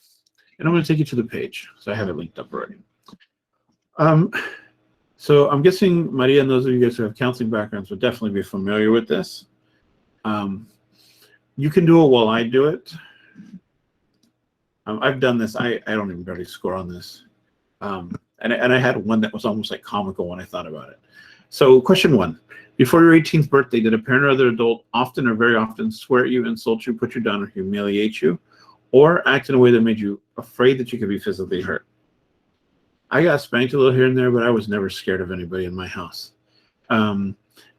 I'm going to take you to the page. So I have it linked up already. So I'm guessing Maria and those of you guys who have counseling backgrounds would definitely be familiar with this. You can do it while I do it. I've done this. I don't even barely score on this. And I had one that was almost like comical when I thought about it. So question 1, before your 18th birthday, did a parent or other adult often or very often swear at you, insult you, put you down, or humiliate you, or act in a way that made you afraid that you could be physically hurt? I got spanked a little here and there, but I was never scared of anybody in my house.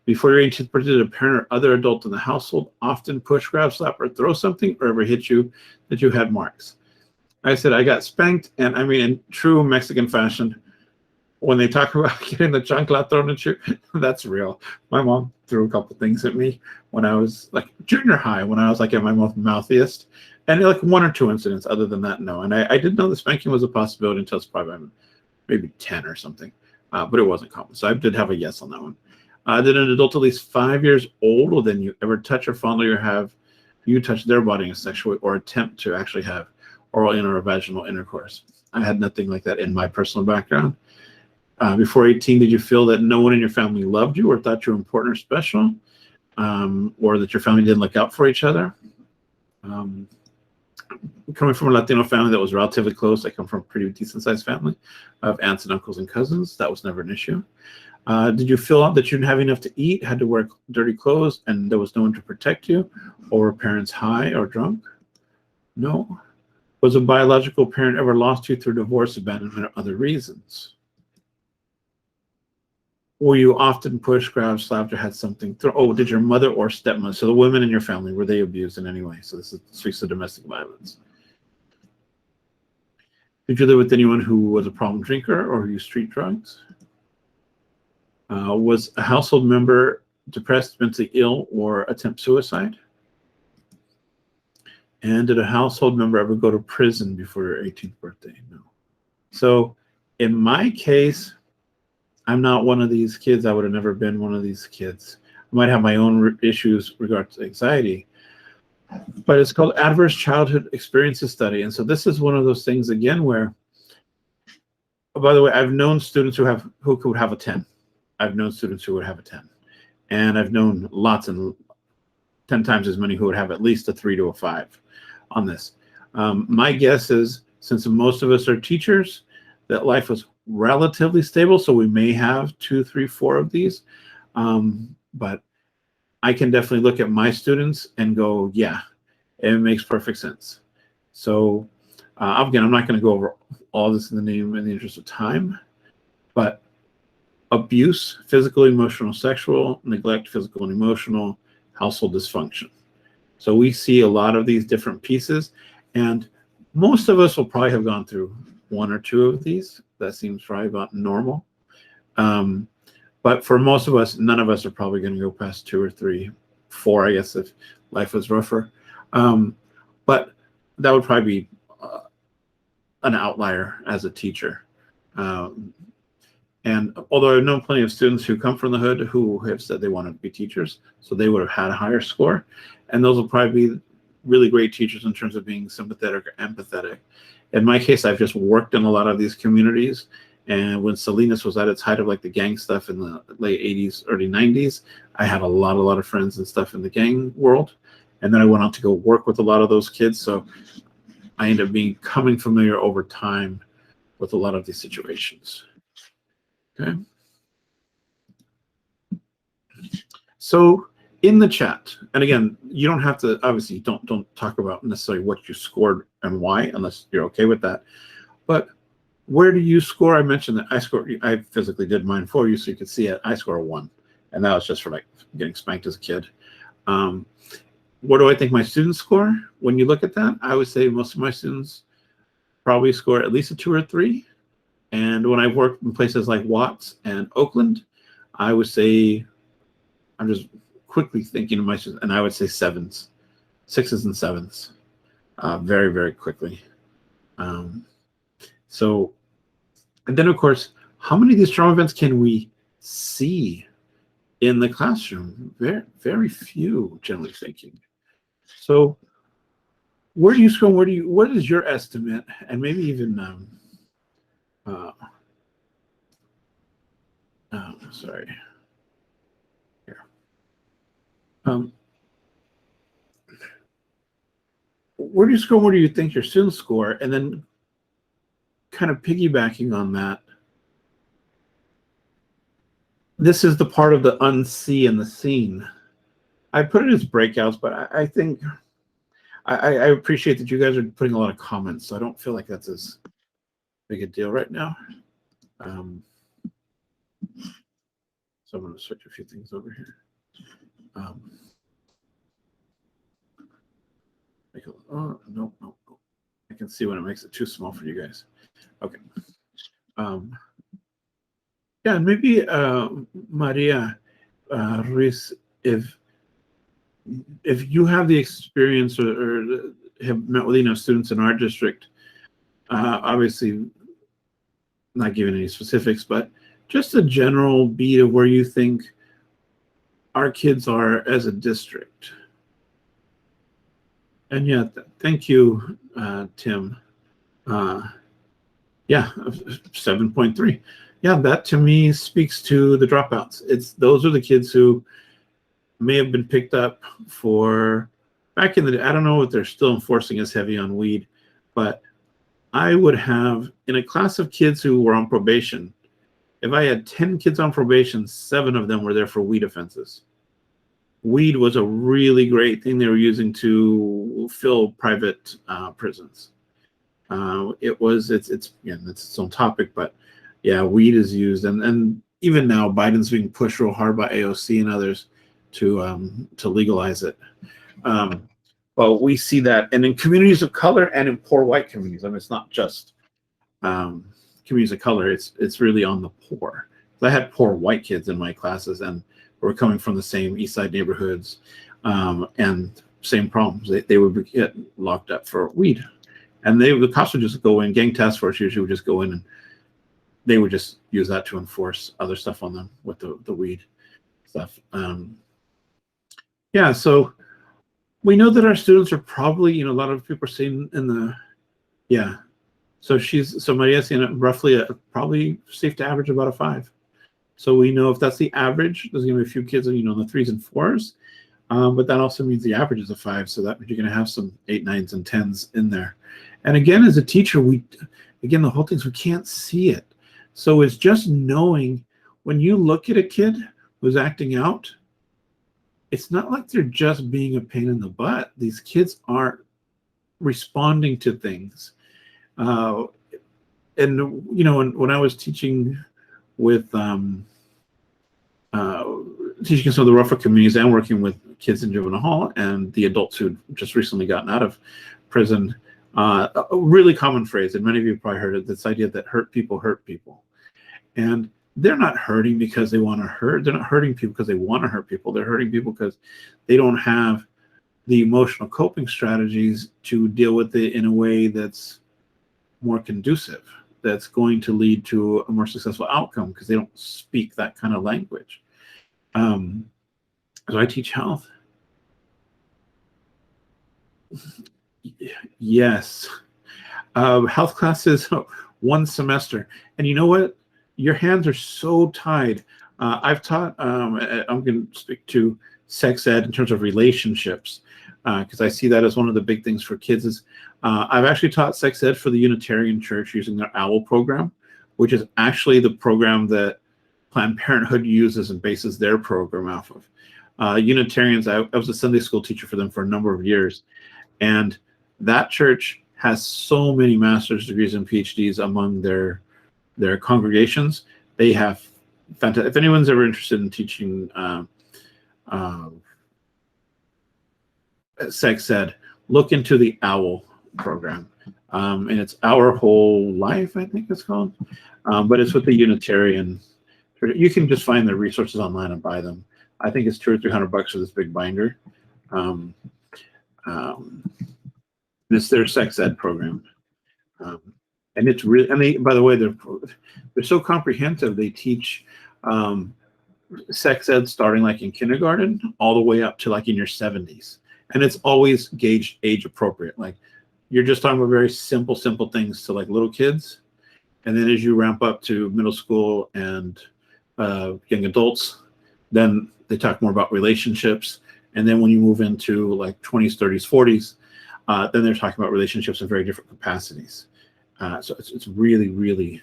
Before your 18th birthday, did a parent or other adult in the household often push, grab, slap, or throw something, or ever hit you that you had marks? I said I got spanked, and I mean in true Mexican fashion, when they talk about getting the chancla thrown at you, that's real. My mom threw a couple things at me when I was like junior high, when I was like at my mouthiest, and like 1 or 2 incidents. Other than that, no. And I didn't know the spanking was a possibility until it's probably maybe 10 or something, but it wasn't common. So I did have a yes on that one. Did an adult at least 5 years older than you ever touch or fondle or have you touch their body in a sexual way or attempt to actually have oral or vaginal intercourse? I had nothing like that in my personal background. Before 18, did you feel that no one in your family loved you or thought you were important or special, or that your family didn't look out for each other? Coming from a Latino family that was relatively close, I come from a pretty decent-sized family of aunts and uncles and cousins. That was never an issue. Did you feel that you didn't have enough to eat, had to wear dirty clothes, and there was no one to protect you, or were parents high or drunk? No. Was a biological parent ever lost you through divorce, abandonment, or other reasons? Were you often pushed, grabbed, slapped, or had something thrown? Oh, did your mother or stepmother, so the women in your family, were they abused in any way? So this speaks to domestic violence. Did you live with anyone who was a problem drinker or who used street drugs? Was a household member depressed, mentally ill, or attempt suicide? And did a household member ever go to prison before your 18th birthday? No. So in my case, I'm not one of these kids. I would have never been one of these kids. I might have my own issues regarding anxiety, but it's called Adverse Childhood Experiences Study. And so this is one of those things, again, where, oh, by the way, I've known students who could have a 10. I've known students who would have a 10. And I've known lots and 10 times as many who would have at least a 3 to a 5 on this. My guess is, since most of us are teachers, that life was relatively stable, so we may have 2, 3, 4 of these. But I can definitely look at my students and go, yeah, it makes perfect sense. So again, I'm not going to go over all this in the interest of time, but abuse, physical, emotional, sexual, neglect, physical and emotional, household dysfunction. So we see a lot of these different pieces, and most of us will probably have gone through 1 or 2 of these. That seems probably about normal. But for most of us, none of us are probably going to go past 2 or 3, 4, I guess, if life was rougher. But that would probably be an outlier as a teacher. And although I've known plenty of students who come from the hood who have said they wanted to be teachers, so they would have had a higher score. And those will probably be really great teachers in terms of being sympathetic or empathetic. In my case, I've just worked in a lot of these communities. And when Salinas was at its height of like the gang stuff in the late 80s, early 90s, I had a lot of friends and stuff in the gang world. And then I went on to go work with a lot of those kids. So I ended up becoming familiar over time with a lot of these situations. Okay. So in the chat, and again, you don't have to, obviously don't talk about necessarily what you scored and why, unless you're okay with that. But where do you score? I mentioned that I physically did mine for you so you could see it. I score a 1. And that was just for like getting spanked as a kid. what do I think my students score? When you look at that, I would say most of my students probably score at least a 2 or 3. And when I've worked in places like Watts and Oakland, I would say, I'm just quickly thinking of my students, and I would say 7s, 6s and 7s, very, very quickly. So, and then of course, how many of these trauma events can we see in the classroom? Very, very few, generally speaking. So where do you score? What is your estimate? And maybe even, sorry, here. Where do you score? Where do you think your students score? And then kind of piggybacking on that, this is the part of the unsee and the seen. I put it as breakouts, but I think I appreciate that you guys are putting a lot of comments, so I don't feel like that's as big a deal right now. So I'm going to switch a few things over here. Oh, no. I can see when it makes it too small for you guys. Okay. Yeah, and maybe Maria Ruiz, if you have the experience or have met with enough students in our district, obviously not giving any specifics, but just a general beat of where you think our kids are as a district. And yeah, thank you, Tim. Yeah, 7.3. Yeah, that to me speaks to the dropouts. Those are the kids who may have been picked up for back in the day. I don't know if they're still enforcing as heavy on weed, but I would have in a class of kids who were on probation, if I had 10 kids on probation, 7 of them were there for weed offenses. Weed was a really great thing they were using to fill private prisons. It's its own topic, but yeah, weed is used, and even now Biden's being pushed real hard by AOC and others to legalize it. But we see that, and in communities of color and in poor white communities. I mean, it's not just communities of color. It's really on the poor. I had poor white kids in my classes, and were coming from the same East Side neighborhoods, and same problems. They would get locked up for weed, and the cops would just go in. Gang task force usually would just go in, and they would just use that to enforce other stuff on them with the weed stuff. Yeah, so we know that our students are probably, a lot of people are saying in the, yeah. So Maria's saying roughly probably safe to average about a 5. So we know if that's the average, there's going to be a few kids, in the 3s and 4s, but that also means the average is a 5. So that means you're going to have some 8, 9s, and 10s in there. And again, as a teacher, the whole thing is we can't see it. So it's just knowing when you look at a kid who's acting out, it's not like they're just being a pain in the butt. These kids are responding to things. And when I was teaching with teaching some of the rougher communities and working with kids in juvenile hall and the adults who'd just recently gotten out of prison, a really common phrase, and many of you probably heard it, this idea that hurt people. And they're not hurting because they want to hurt. They're not hurting people because they want to hurt people. They're hurting people because they don't have the emotional coping strategies to deal with it in a way that's more conducive, that's going to lead to a more successful outcome because they don't speak that kind of language. So I teach health. Yes. Health classes, 1 semester. And you know what? Your hands are so tied. I've taught, I'm going to speak to sex ed in terms of relationships, because I see that as one of the big things for kids is I've actually taught sex ed for the Unitarian Church using their OWL program, which is actually the program that Planned Parenthood uses and bases their program off of. Unitarians, I was a Sunday school teacher for them for a number of years, and that church has so many master's degrees and PhDs among their congregations. They have fantastic. If anyone's ever interested in teaching sex ed, look into the OWL program. And it's Our Whole Life, I think it's called. But it's with the Unitarian. You can just find the resources online and buy them. I think it's $200 or $300 for this big binder. It's their sex ed program. And it's really, I mean, by the way, they're so comprehensive. They teach sex ed starting like in kindergarten all the way up to like in your 70s. And it's always gauged age appropriate. Like you're just talking about very simple things to like little kids. And then as you ramp up to middle school and young adults, then they talk more about relationships. And then when you move into like 20s, 30s, 40s, then they're talking about relationships in very different capacities. So it's really, really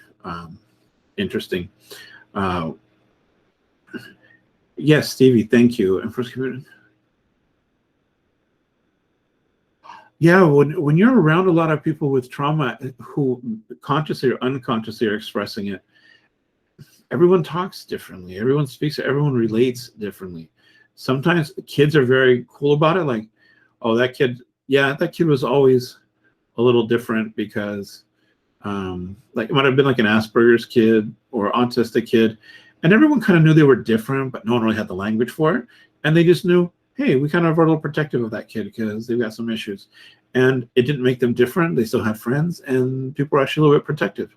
interesting. Yes, Stevie, thank you. And first community. Yeah, when you're around a lot of people with trauma who consciously or unconsciously are expressing it, everyone talks differently. Everyone speaks, everyone relates differently. Sometimes kids are very cool about it. Like, oh, that kid was always a little different because like it might have been like an Asperger's kid or autistic kid. And everyone kind of knew they were different, but no one really had the language for it. And they just knew, hey, we kind of are a little protective of that kid because they've got some issues. And it didn't make them different. They still had friends, and people were actually a little bit protective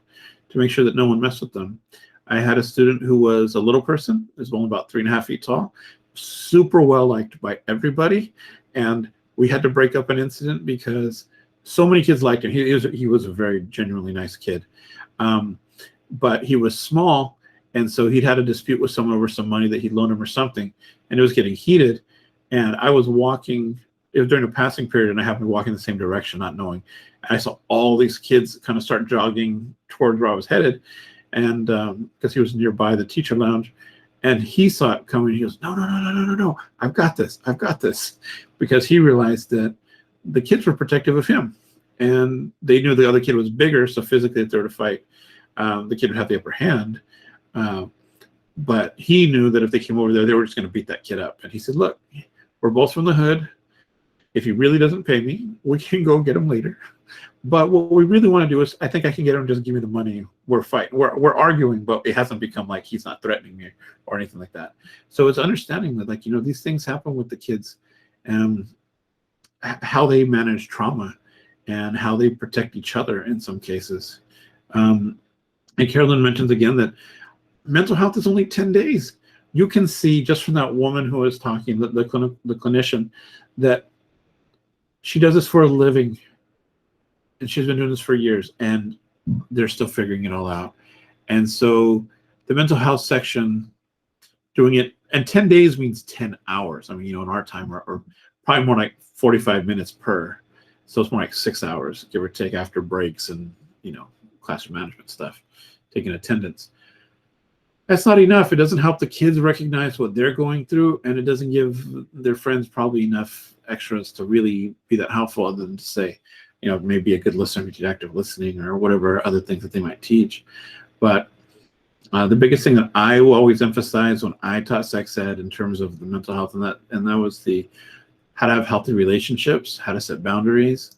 to make sure that no one messed with them. I had a student who was a little person, was only about 3.5 feet tall, super well liked by everybody. And we had to break up an incident because so many kids liked him. He was a very genuinely nice kid. But he was small. And so he'd had a dispute with someone over some money that he'd loaned him or something, and it was getting heated. And I was walking, it was during a passing period, and I happened to walk in the same direction, not knowing. And I saw all these kids kind of start jogging towards where I was headed. And because he was nearby the teacher lounge, and he saw it coming. He goes, no, I've got this. Because he realized that the kids were protective of him. And they knew the other kid was bigger, so physically if they were to fight, the kid would have the upper hand. But he knew that if they came over there, they were just going to beat that kid up. And he said, look, we're both from the hood. If he really doesn't pay me, we can go get him later. But what we really want to do is, I think I can get him, just give me the money. We're fighting. We're arguing, but it hasn't become like he's not threatening me or anything like that. So it's understanding that, like, you know, these things happen with the kids, and how they manage trauma and how they protect each other in some cases. And Carolyn mentions again that mental health is only 10 days. You can see just from that woman who was talking, the clinician, that she does this for a living, and she's been doing this for years, and they're still figuring it all out. And so the mental health section, doing it, and 10 days means 10 hours. I mean, you know, in our time, or probably more like 45 minutes per. So it's more like 6 hours, give or take, after breaks and, you know, classroom management stuff, taking attendance. That's not enough. It doesn't help the kids recognize what they're going through, and it doesn't give their friends probably enough extras to really be that helpful, other than to say, you know, maybe a good listener, active listening, or whatever other things that they might teach. But the biggest thing that I will always emphasize when I taught sex ed in terms of the mental health, and that was the how to have healthy relationships, how to set boundaries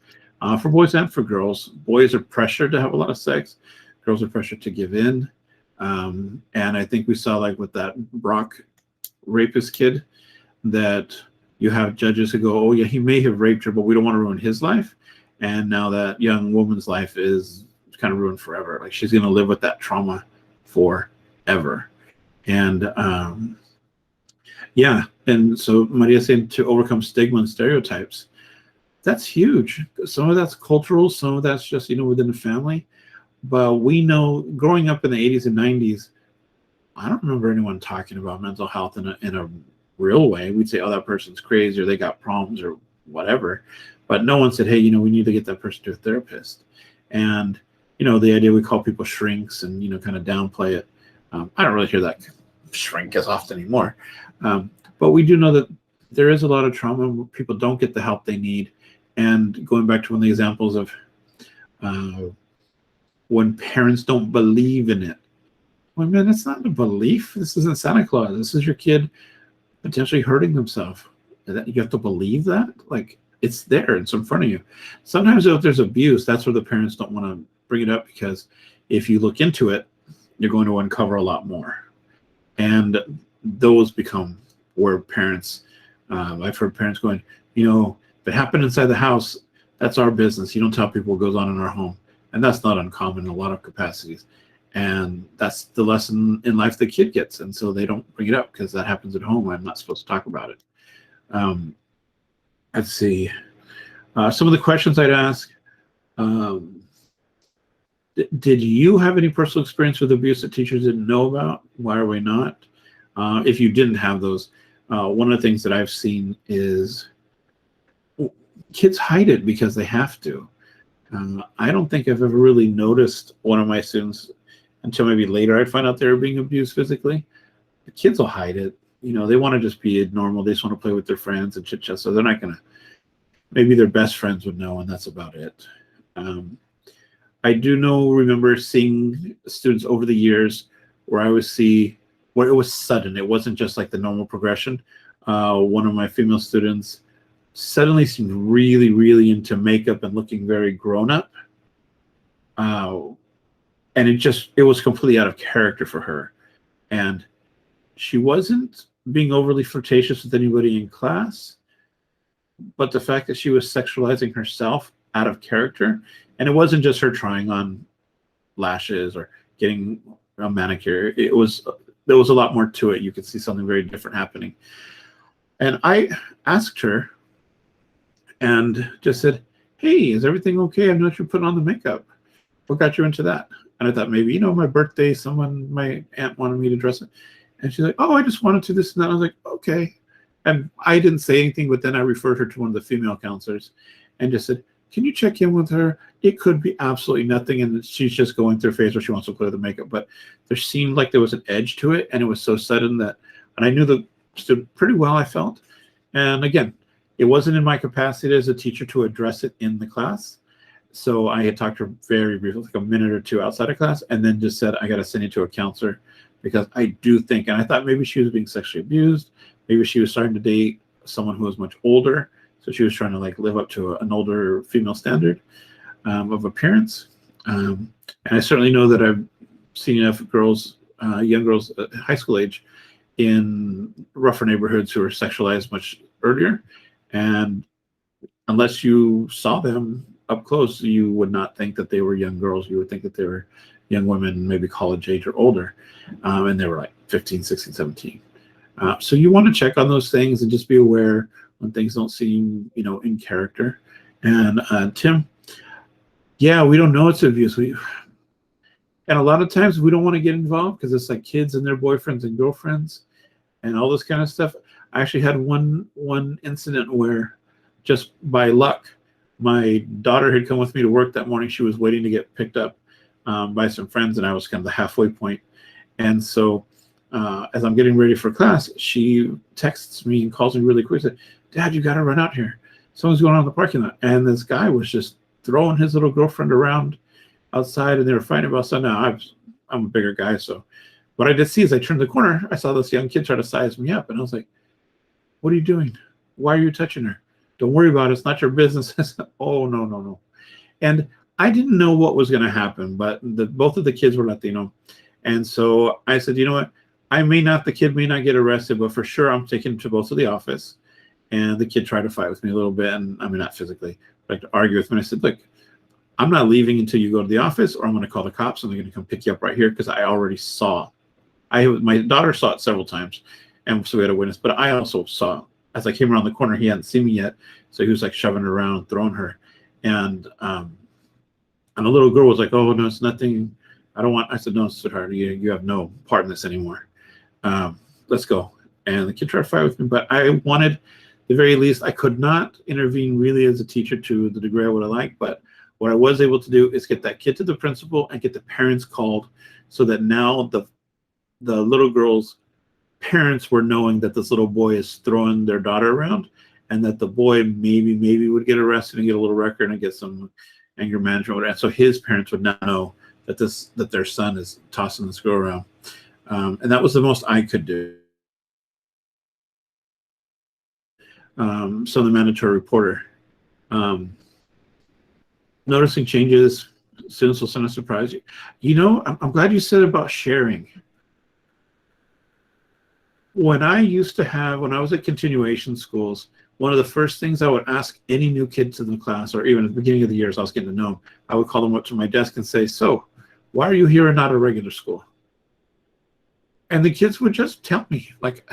for boys and for girls. Boys are pressured to have a lot of sex. Girls are pressured to give in. And I think we saw, like with that Brock rapist kid, that you have judges who go, oh yeah, he may have raped her, but we don't want to ruin his life. And now that young woman's life is kind of ruined forever. Like, she's going to live with that trauma forever. And yeah, and so Maria saying to overcome stigma and stereotypes, that's huge. Some of that's cultural, some of that's just, you know, within the family. But we know, growing up in the 80s and 90s, I don't remember anyone talking about mental health in a real way. We'd say, oh, that person's crazy, or they got problems, or whatever. But no one said, hey, you know, we need to get that person to a therapist. And, you know, the idea we call people shrinks and, you know, kind of downplay it. I don't really hear that shrink as often anymore. But we do know that there is a lot of trauma where people don't get the help they need. And going back to one of the examples of when parents don't believe in it. Well, man, that's not a belief. This isn't Santa Claus. This is your kid potentially hurting themselves. You have to believe that? Like, it's there, it's in front of you. Sometimes if there's abuse, that's where the parents don't want to bring it up, because if you look into it, you're going to uncover a lot more. And those become where parents, I've heard parents going, you know, if it happened inside the house, that's our business. You don't tell people what goes on in our home. And that's not uncommon in a lot of capacities. And that's the lesson in life the kid gets. And so they don't bring it up because that happens at home. I'm not supposed to talk about it. Let's see. Some of the questions I'd ask, did you have any personal experience with abuse that teachers didn't know about? Why are we not? If you didn't have those, one of the things that I've seen is kids hide it because they have to. I don't think I've ever really noticed one of my students until maybe later I'd find out they were being abused physically. The kids will hide it. You know, they want to just be normal. They just want to play with their friends and chit chat. So they're not going to, maybe their best friends would know, and that's about it. I do remember seeing students over the years where I would see where it was sudden. It wasn't just like the normal progression. One of my female students suddenly seemed really, really into makeup and looking very grown up. And it was completely out of character for her. And she wasn't being overly flirtatious with anybody in class, but the fact that she was sexualizing herself out of character, and it wasn't just her trying on lashes or getting a manicure. There was a lot more to it. You could see something very different happening. And I asked her and just said, hey, is everything okay? I noticed you're putting on the makeup. What got you into that? And I thought maybe, my birthday, my aunt wanted me to dress it. And she's like, oh, I just wanted to this and that. I was like, okay. And I didn't say anything, but then I referred her to one of the female counselors and just said, can you check in with her? It could be absolutely nothing. And she's just going through a phase where she wants to clear the makeup. But there seemed like there was an edge to it. And it was so sudden and I knew the student pretty well, I felt. And again, it wasn't in my capacity as a teacher to address it in the class. So I had talked to her very briefly, like a minute or two outside of class, and then just said, I got to send you to a counselor, because I do think, and I thought maybe she was being sexually abused. Maybe she was starting to date someone who was much older. So she was trying to live up to an older female standard of appearance. And I certainly know that I've seen enough girls, young girls at high school age, in rougher neighborhoods who are sexualized much earlier. And unless you saw them up close, you would not think that they were young girls. You would think that they were young women, maybe college age or older. And they were like 15, 16, 17. So you want to check on those things and just be aware when things don't seem, in character. And Tim, yeah, we don't know it's abuse. And a lot of times we don't want to get involved because it's like kids and their boyfriends and girlfriends and all this kind of stuff. I actually had one incident where, just by luck, my daughter had come with me to work that morning. She was waiting to get picked up by some friends, and I was kind of the halfway point. And so as I'm getting ready for class, she texts me and calls me really quick, said, Dad, you got to run out here. Someone's going on in the parking lot. And this guy was just throwing his little girlfriend around outside, and they were fighting about something. Now, I'm a bigger guy, so what I did see is I turned the corner. I saw this young kid try to size me up, and I was like, what are you doing? Why are you touching her? Don't worry about it. It's not your business. Oh, no. And I didn't know what was going to happen, but both of the kids were Latino. And so I said, you know what? The kid may not get arrested, but for sure I'm taking him to both of the office. And the kid tried to fight with me a little bit. And I mean, not physically, but to argue with me. And I said, look, I'm not leaving until you go to the office, or I'm going to call the cops and they're going to come pick you up right here, because I already saw. My daughter saw it several times, and so we had a witness. But I also saw, as I came around the corner, he hadn't seen me yet, so he was like shoving her around, throwing her, and the little girl was like, "Oh no, it's nothing. I said, no, sweetheart, you have no part in this anymore. Let's go." And the kid tried to fight with me, but I wanted, at the very least, I could not intervene really as a teacher to the degree I would have liked, but what I was able to do is get that kid to the principal and get the parents called, so that now the little girl's parents were knowing that this little boy is throwing their daughter around, and that the boy maybe would get arrested and get a little record and get some anger management. And so his parents would now know that their son is tossing this girl around. And that was the most I could do. So the mandatory reporter, Noticing changes, students will send a surprise. You know, I'm glad you said about sharing. When I was at continuation schools, one of the first things I would ask any new kid to the class, or even at the beginning of the year as I was getting to know them, I would call them up to my desk and say, so, why are you here and not a regular school? And the kids would just tell me. Like,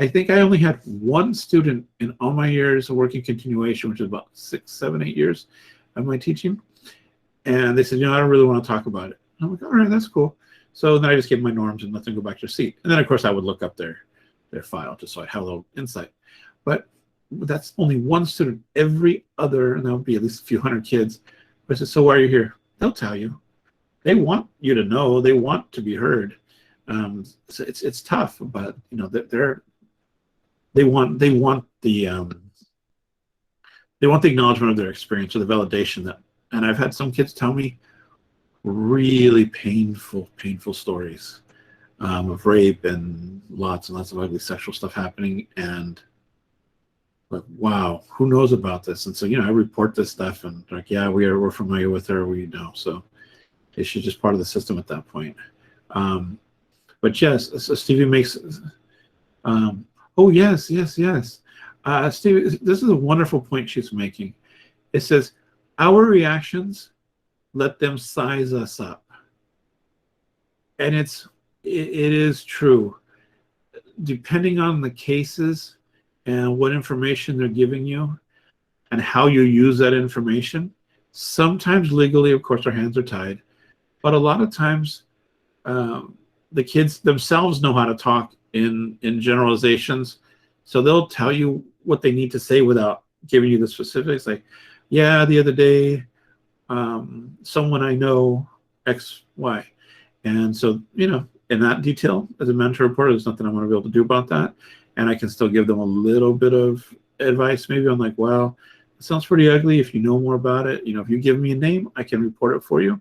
I think I only had one student in all my years of working continuation, which is about 6, 7, 8 years of my teaching. And they said, you know, I don't really want to talk about it. And I'm like, all right, that's cool. So then I just gave my norms and let them go back to their seat. And then, of course, I would look up their file just so I have a little insight. But that's only one student. Every other, and that would be at least a few hundred kids. I said, so why are you here? They'll tell you. They want you to know. They want to be heard. So it's tough, but you know they want the acknowledgement of their experience or the validation that. And I've had some kids tell me really painful stories of rape and lots and lots of ugly sexual stuff happening, and like, wow, who knows about this? And so, you know, I report this stuff, and like, yeah, we're familiar with her, we know. So it's just part of the system at that point. But yes, so Stevie makes. Oh yes. Stevie, this is a wonderful point she's making. It says, our reactions let them size us up, and it is true. Depending on the cases and what information they're giving you and how you use that information, sometimes legally, of course, our hands are tied, but a lot of times the kids themselves know how to talk in generalizations, so they'll tell you what they need to say without giving you the specifics. Like, yeah, the other day, someone I know, X, Y. And so, you know, in that detail, as a mentor reporter, there's nothing I'm going to be able to do about that. And I can still give them a little bit of advice. Maybe I'm like, well, it sounds pretty ugly. If you know more about it, you know, if you give me a name, I can report it for you.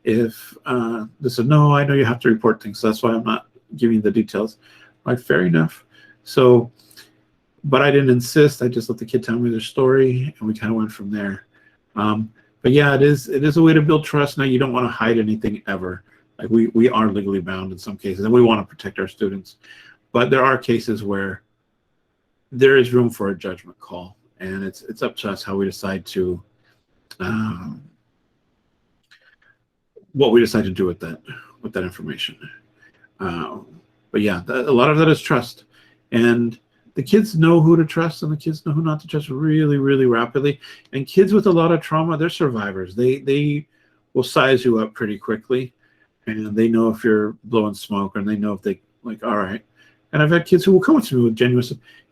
If they said, no, I know you have to report things, so that's why I'm not giving you the details. Like, fair enough. So, but I didn't insist. I just let the kid tell me their story, and we kind of went from there. But yeah, it is a way to build trust. Now, you don't want to hide anything ever. Like, we are legally bound in some cases, and we want to protect our students. But there are cases where there is room for a judgment call, and it's up to us how we decide to what we decide to do with that information. But yeah, a lot of that is trust, and the kids know who to trust and the kids know who not to trust really, really rapidly. And kids with a lot of trauma, they're survivors. They will size you up pretty quickly, and they know if you're blowing smoke, and they know if they, like, all right. And I've had kids who will come to me with genuine,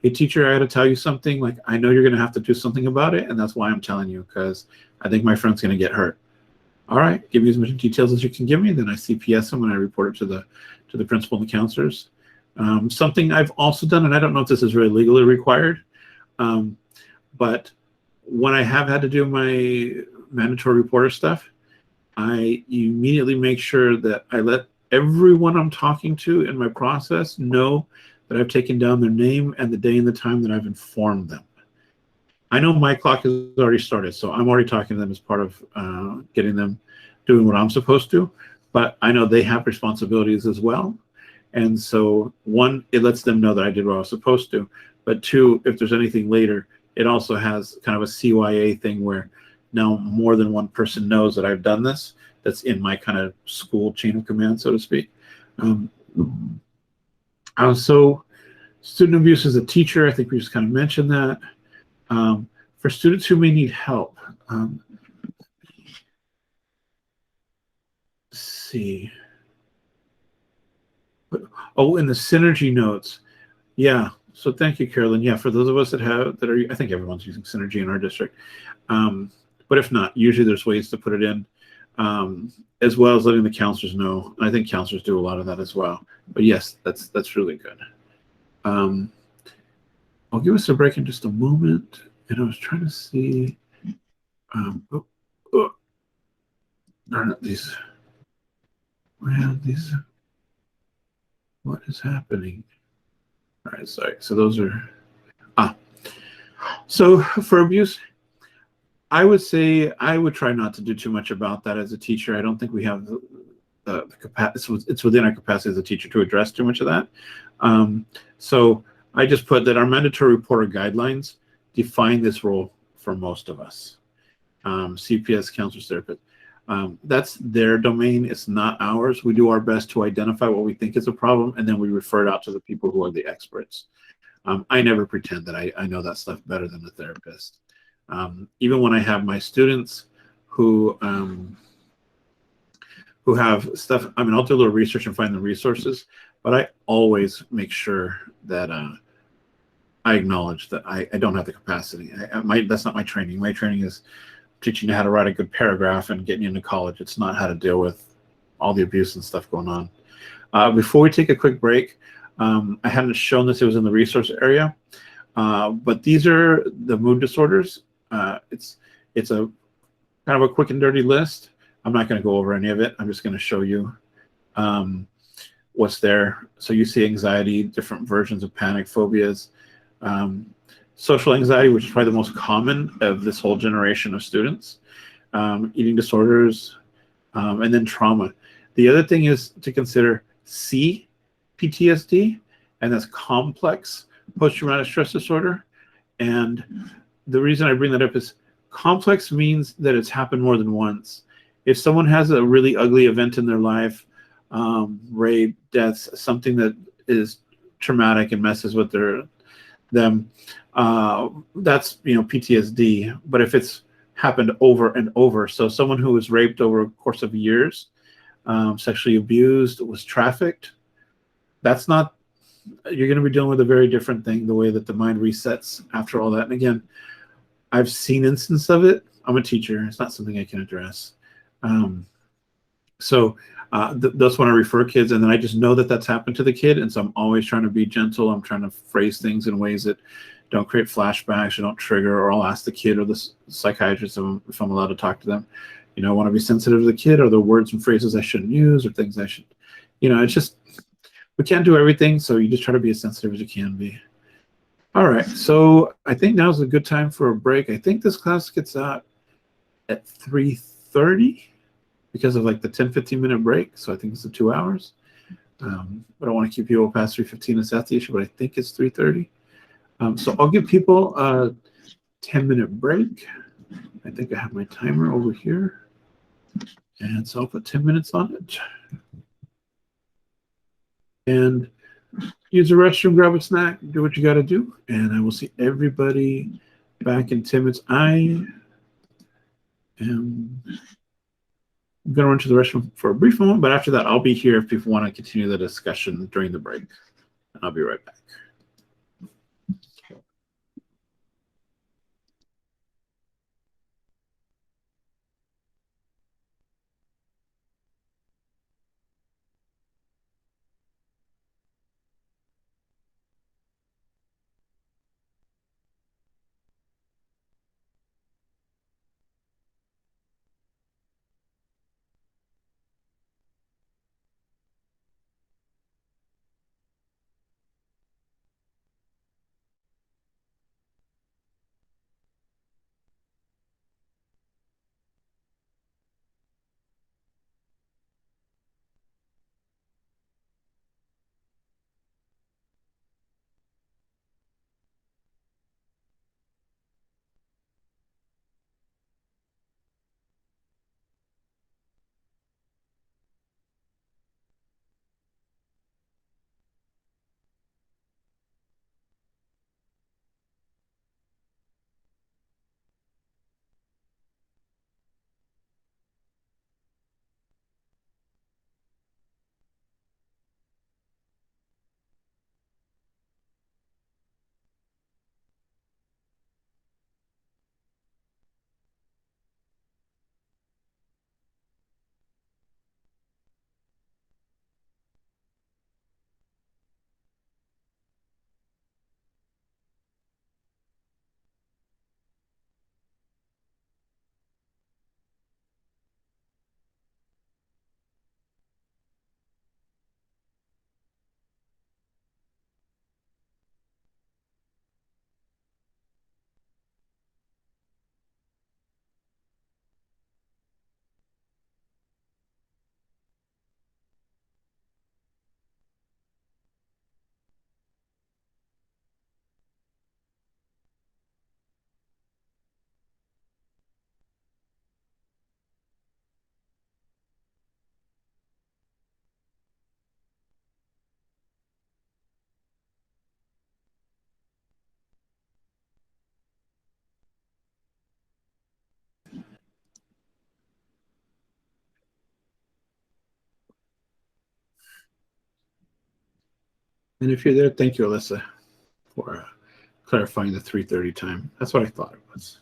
hey, teacher, I got to tell you something. Like, I know you're going to have to do something about it, and that's why I'm telling you, because I think my friend's going to get hurt. All right, give me as much details as you can give me. Then I CPS them and I report it to the principal and the counselors. Something I've also done, and I don't know if this is really legally required, but when I have had to do my mandatory reporter stuff, I immediately make sure that I let everyone I'm talking to in my process know that I've taken down their name and the day and the time that I've informed them. I know my clock has already started, so I'm already talking to them as part of getting them doing what I'm supposed to, but I know they have responsibilities as well. And so, one, it lets them know that I did what I was supposed to, but two, if there's anything later, it also has kind of a CYA thing where now more than one person knows that I've done this. That's in my kind of school chain of command, so to speak. So student abuse as a teacher, I think we just kind of mentioned that. For students who may need help, let's see. Oh, in the synergy notes. Yeah, so thank you, Carolyn. Yeah, for those of us that are, I think everyone's using synergy in our district. But if not, usually there's ways to put it in, as well as letting the counselors know. I think counselors do a lot of that as well. But yes, that's really good. I'll give us a break in just a moment. And I was trying to see, these, what is happening? All right, sorry. So those are, so for abuse, I would say I would try not to do too much about that as a teacher. I don't think we have the capacity. It's within our capacity as a teacher to address too much of that. So I just put that our mandatory reporter guidelines define this role for most of us. CPS, counselors, therapists. That's their domain. It's not ours. We do our best to identify what we think is a problem, and then we refer it out to the people who are the experts. I never pretend that I know that stuff better than a therapist. Even when I have my students who have stuff, I mean, I'll do a little research and find the resources, but I always make sure that I acknowledge that I don't have the capacity. That's not my training. My training is teaching you how to write a good paragraph and getting you into college. It's not how to deal with all the abuse and stuff going on. Before we take a quick break, I hadn't shown this. It was in the resource area, but these are the mood disorders. It's a kind of a quick and dirty list. I'm not going to go over any of it. I'm just going to show you what's there. So you see anxiety, different versions of panic, phobias, social anxiety, which is probably the most common of this whole generation of students, eating disorders, and then trauma. The other thing is to consider PTSD, and that's complex post-traumatic stress disorder. And the reason I bring that up is complex means that it's happened more than once. If someone has a really ugly event in their life, rape, deaths, something that is traumatic and messes with them, that's PTSD. But if it's happened over and over, so someone who was raped over a course of years, sexually abused, was trafficked, that's not, you're going to be dealing with a very different thing, the way that the mind resets after all that. And again, I've seen instances of it. I'm a teacher. It's not something I can address. That's when I refer kids, and then I just know that that's happened to the kid, and so I'm always trying to be gentle. I'm trying to phrase things in ways that don't create flashbacks or don't trigger, or I'll ask the kid or the psychiatrist if I'm allowed to talk to them. I want to be sensitive to the kid, or the words and phrases I shouldn't use, or things I should, it's just, we can't do everything, so you just try to be as sensitive as you can be. All right, so I think now's a good time for a break. I think this class gets out at 3:30 because of like the 10-15 minute break, so I think it's 2 hours. But I don't want to keep people past 3:15. It's that's the issue, but I think it's 3:30. So I'll give people a 10-minute break. I think I have my timer over here, and so I'll put 10 minutes on it. And use the restroom, grab a snack, do what you got to do, and I will see everybody back in 10 minutes. I am going to run to the restroom for a brief moment, but after that, I'll be here if people want to continue the discussion during the break. I'll be right back. And if you're there, thank you, Alyssa, for clarifying the 3:30 time. That's what I thought it was.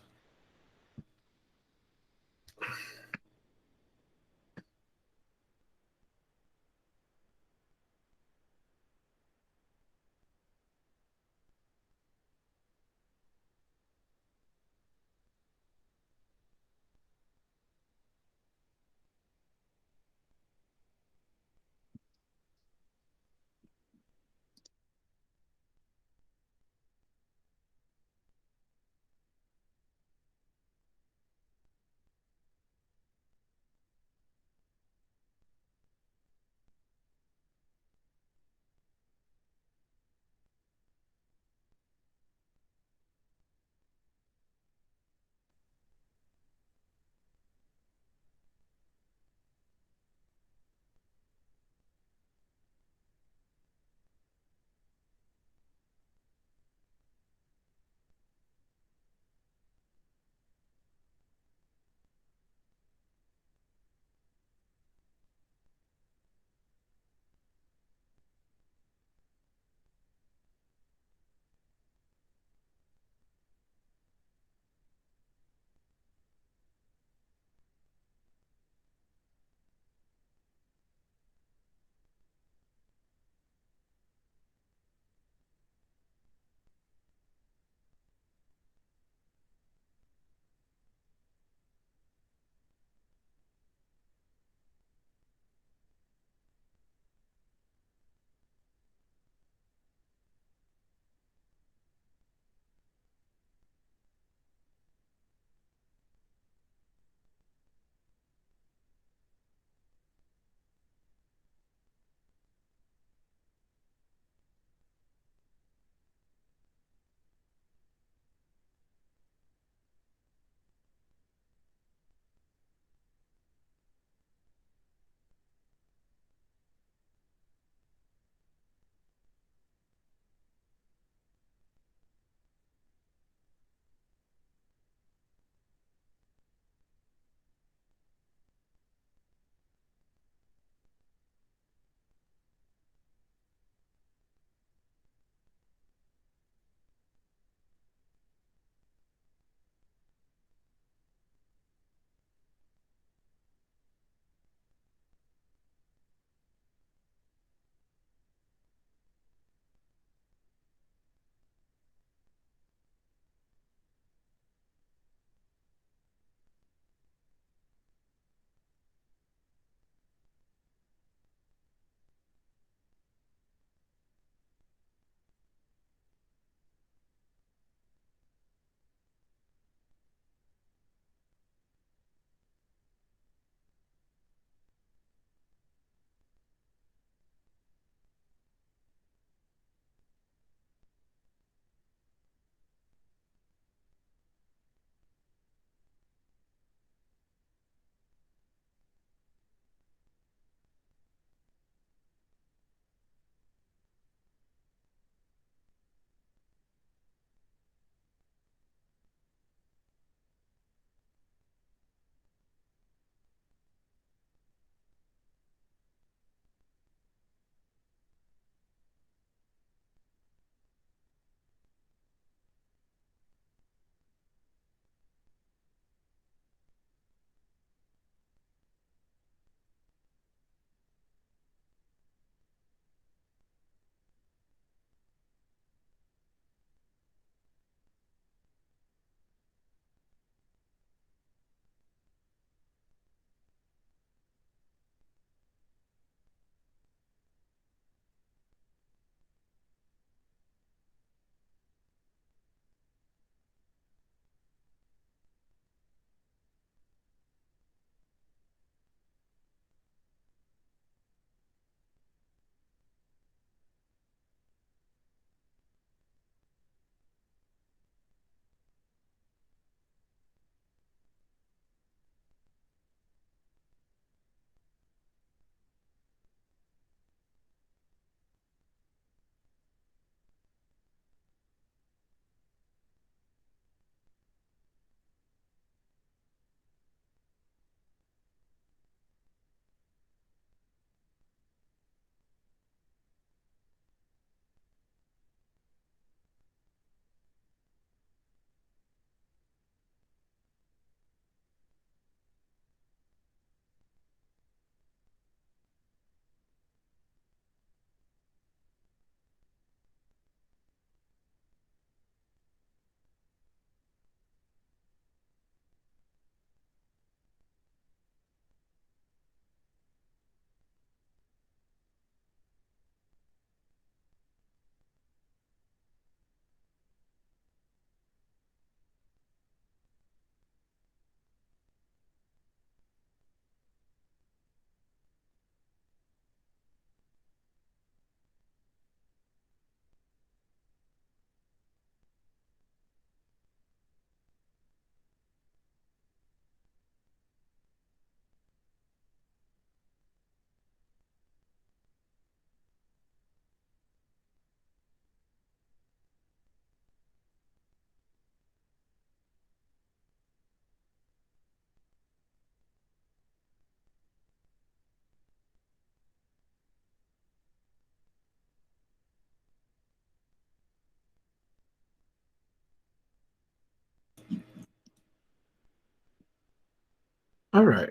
All right.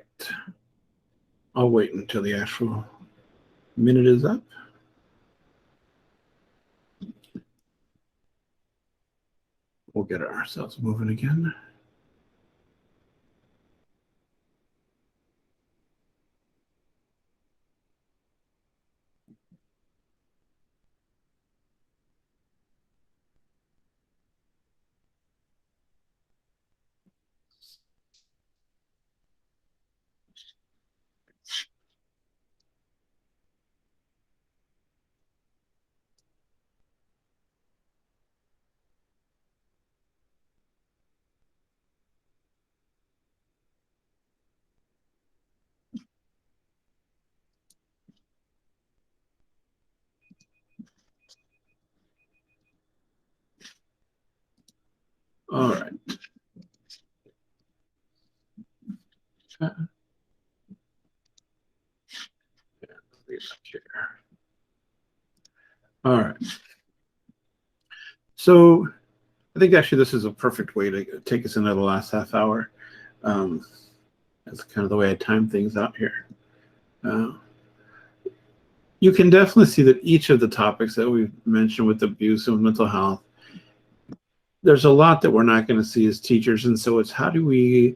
I'll wait until the actual minute is up. We'll get ourselves moving again. All right. All right. So I think actually this is a perfect way to take us into the last half hour. That's kind of the way I time things out here. You can definitely see that each of the topics that we've mentioned with abuse and mental health, there's a lot that we're not going to see as teachers. And so it's how do we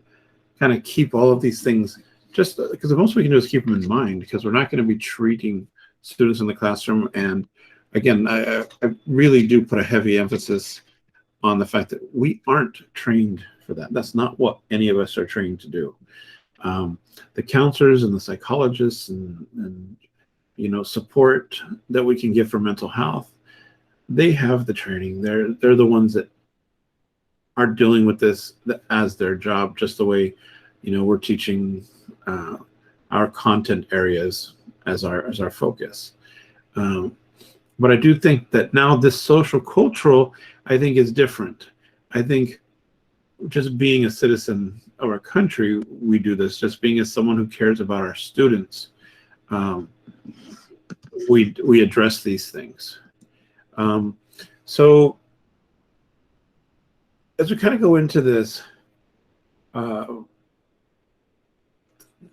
kind of keep all of these things, just because the most we can do is keep them in mind, because we're not going to be treating students in the classroom. And again, I really do put a heavy emphasis on the fact that we aren't trained for that. That's not what any of us are trained to do. The counselors and the psychologists and you know, support that we can give for mental health, they have the training. They're the ones that are dealing with this as their job, just the way, you know, we're teaching our content areas as our focus. But I do think that now this social cultural, I think, is different. I think just being a citizen of our country, we do this. Just being as someone who cares about our students, we address these things. So as we kind of go into this,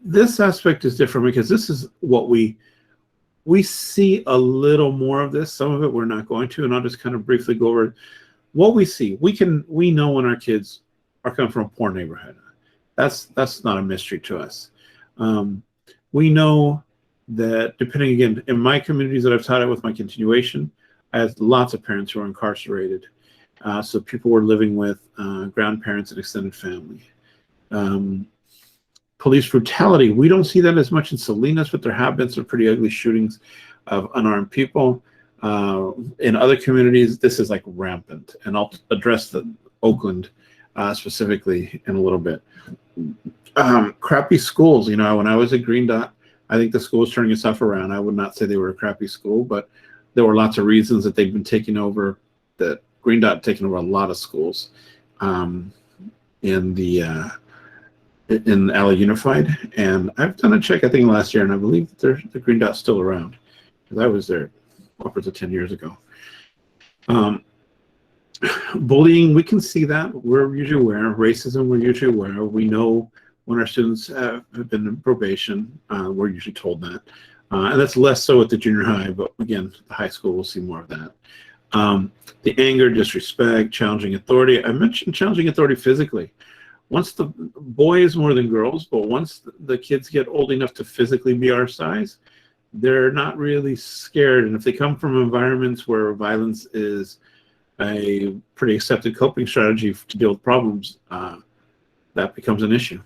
this aspect is different because this is what we see a little more of this. Some of it we're not going to, and I'll just kind of briefly go over what we see. We know when our kids are coming from a poor neighborhood. That's not a mystery to us. We know that, depending, again, in my communities that I've taught it with my continuation, I had lots of parents who are incarcerated. So people were living with grandparents and extended family. Police brutality, we don't see that as much in Salinas, but there have been some pretty ugly shootings of unarmed people. In other communities, this is like rampant, and I'll address the Oakland specifically in a little bit. Crappy schools, you know, when I was at Green Dot, I think the school is turning itself around. I would not say they were a crappy school, but there were lots of reasons that they've been taking over, that Green Dot taken over a lot of schools in LA Unified. And I've done a check, I think, last year, and I believe that the Green Dot's still around, because I was there upwards of 10 years ago. Bullying, we can see that. We're usually aware. Racism, we're usually aware. We know when our students have been in probation, we're usually told that. And that's less so at the junior high, but again, the high school, we'll see more of that. The anger, disrespect, challenging authority. I mentioned challenging authority physically. Once the boys more than girls, but once the kids get old enough to physically be our size, they're not really scared. And if they come from environments where violence is a pretty accepted coping strategy to deal with problems, that becomes an issue.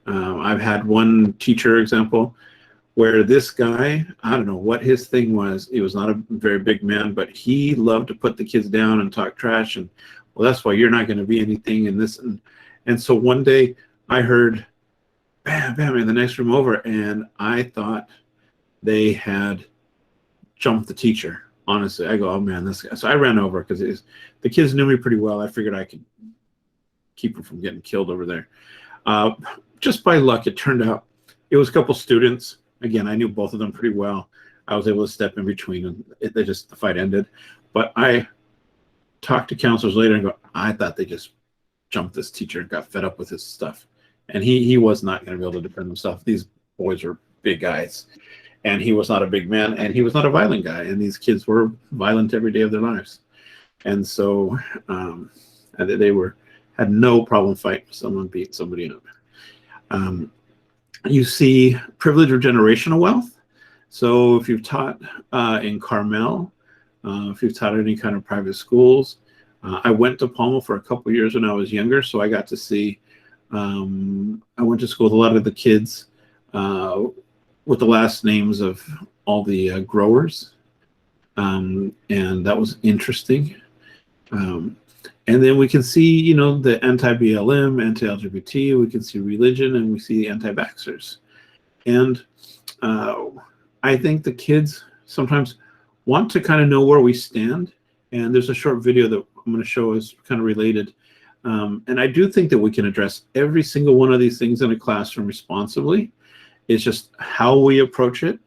I've had one teacher example where this guy, I don't know what his thing was. He was not a very big man, but he loved to put the kids down and talk trash. And, well, that's why you're not going to be anything in this. And so one day I heard bam, bam in the next room over, and I thought they had jumped the teacher. Honestly, I go, oh man, this guy. So I ran over because the kids knew me pretty well. I figured I could keep them from getting killed over there. Just by luck, it turned out it was a couple students. Again, I knew both of them pretty well. I was able to step in between, and the fight ended. But I talked to counselors later and go, I thought they just jumped this teacher and got fed up with his stuff. And he was not going to be able to defend himself. These boys were big guys, and he was not a big man, and he was not a violent guy. And these kids were violent every day of their lives. And so they had no problem fighting someone, beating somebody up. You see privilege or generational wealth. So if you've taught in Carmel, if you've taught any kind of private schools, I went to Palma for a couple of years when I was younger, so I got to see. I went to school with a lot of the kids with the last names of all the growers, and that was interesting. And then we can see, the anti-BLM, anti-LGBT, we can see religion, and we see anti-vaxxers. And I think the kids sometimes want to kind of know where we stand. And there's a short video that I'm going to show is kind of related. And I do think that we can address every single one of these things in a classroom responsibly. It's just how we approach it.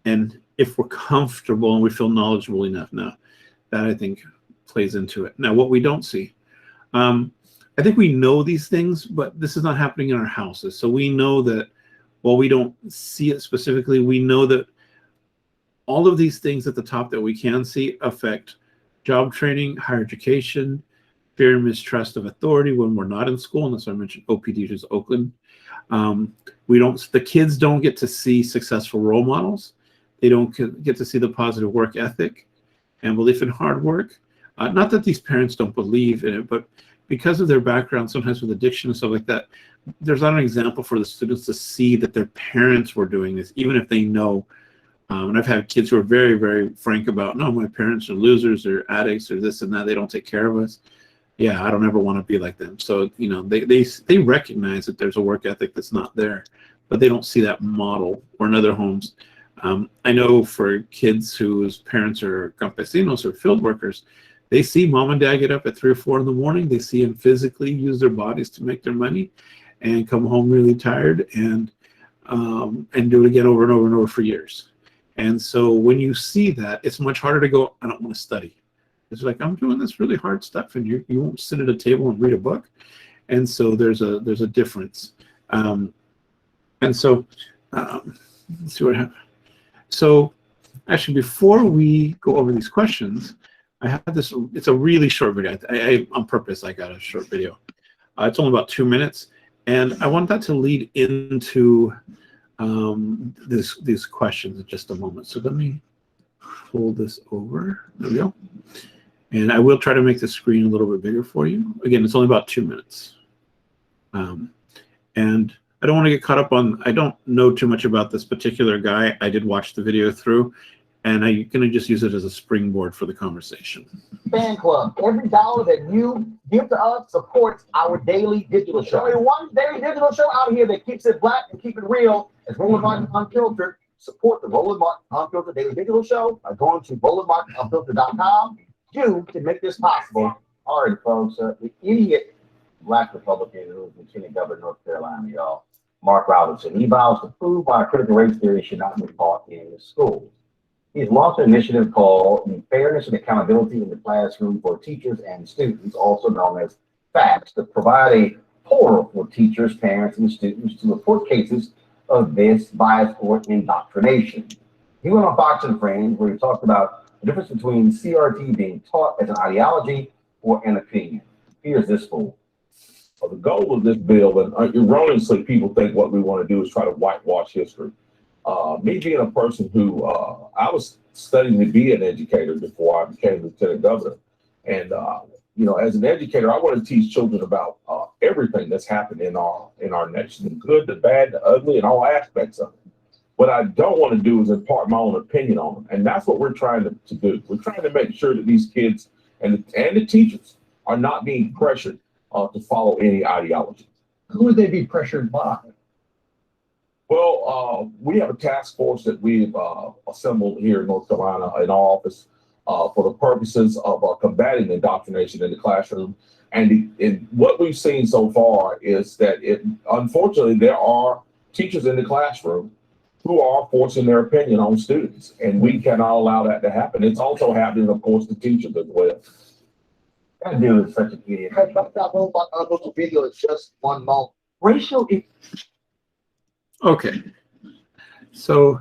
And if we're comfortable and we feel knowledgeable enough now, that I think plays into it. Now, what we don't see, I think we know these things, but this is not happening in our houses. So we know that while we don't see it specifically, we know that all of these things at the top that we can see affect job training, higher education, fear and mistrust of authority when we're not in school. And that's why I mentioned OPD, which is Oakland. The kids don't get to see successful role models. They don't get to see the positive work ethic and belief in hard work. Not that these parents don't believe in it, but because of their background, sometimes with addiction and stuff like that, there's not an example for the students to see that their parents were doing this, even if they know. And I've had kids who are very, very frank about, no, my parents are losers or addicts or this and that. They don't take care of us. Yeah, I don't ever want to be like them. So, they recognize that there's a work ethic that's not there, but they don't see that model or in other homes. I know for kids whose parents are campesinos or field workers, they see mom and dad get up at 3 or 4 in the morning. They see them physically use their bodies to make their money and come home really tired and do it again over and over and over for years. And so when you see that, it's much harder to go, I don't want to study. It's like, I'm doing this really hard stuff and you won't sit at a table and read a book. And so there's a difference. And so let's see what happens. So actually, before we go over these questions, I have this, it's a really short video. On purpose, I got a short video. It's only about 2 minutes. And I want that to lead into these questions in just a moment. So let me pull this over. There we go. And I will try to make the screen a little bit bigger for you. Again, it's only about 2 minutes. And I don't want to get caught up on, I don't know too much about this particular guy. I did watch the video through, and I'm going to just use it as a springboard for the conversation. Fan club. Every dollar that you give to us supports our daily digital show. Only one daily digital show out here that keeps it black and keep it real. As Roland Martin Unfiltered. Support the Roland Martin Unfiltered Daily Digital Show by going to RolandMartinUnfiltered.com. You can make this possible. All right, folks. The idiot black Republican who's Lieutenant Governor of North Carolina, y'all, Mark Robinson, he vows to prove why critical race theory should not be taught in the schools. He's launched an initiative called the Fairness and Accountability in the Classroom for Teachers and Students, also known as FACTS, to provide a portal for teachers, parents, and students to report cases of this bias or indoctrination. He went on Fox and Friends where he talked about the difference between CRT being taught as an ideology or an opinion. Here's this fool. The goal of this bill, and erroneously people think what we want to do is try to whitewash history. Me being a person who, I was studying to be an educator before I became lieutenant governor. And, as an educator, I want to teach children about everything that's happened in our nation, the good, the bad, the ugly, and all aspects of it. What I don't want to do is impart my own opinion on them. And that's what we're trying to do. We're trying to make sure that these kids and the teachers are not being pressured to follow any ideology. Who would they be pressured by? Well, we have a task force that we've assembled here in North Carolina in our office for the purposes of combating indoctrination in the classroom. And what we've seen so far is that unfortunately, there are teachers in the classroom who are forcing their opinion on students, and we cannot allow that to happen. It's also happening, of course, to teachers as well. That dude is such an idiot. That video is just 1 moment. Racial. Okay. So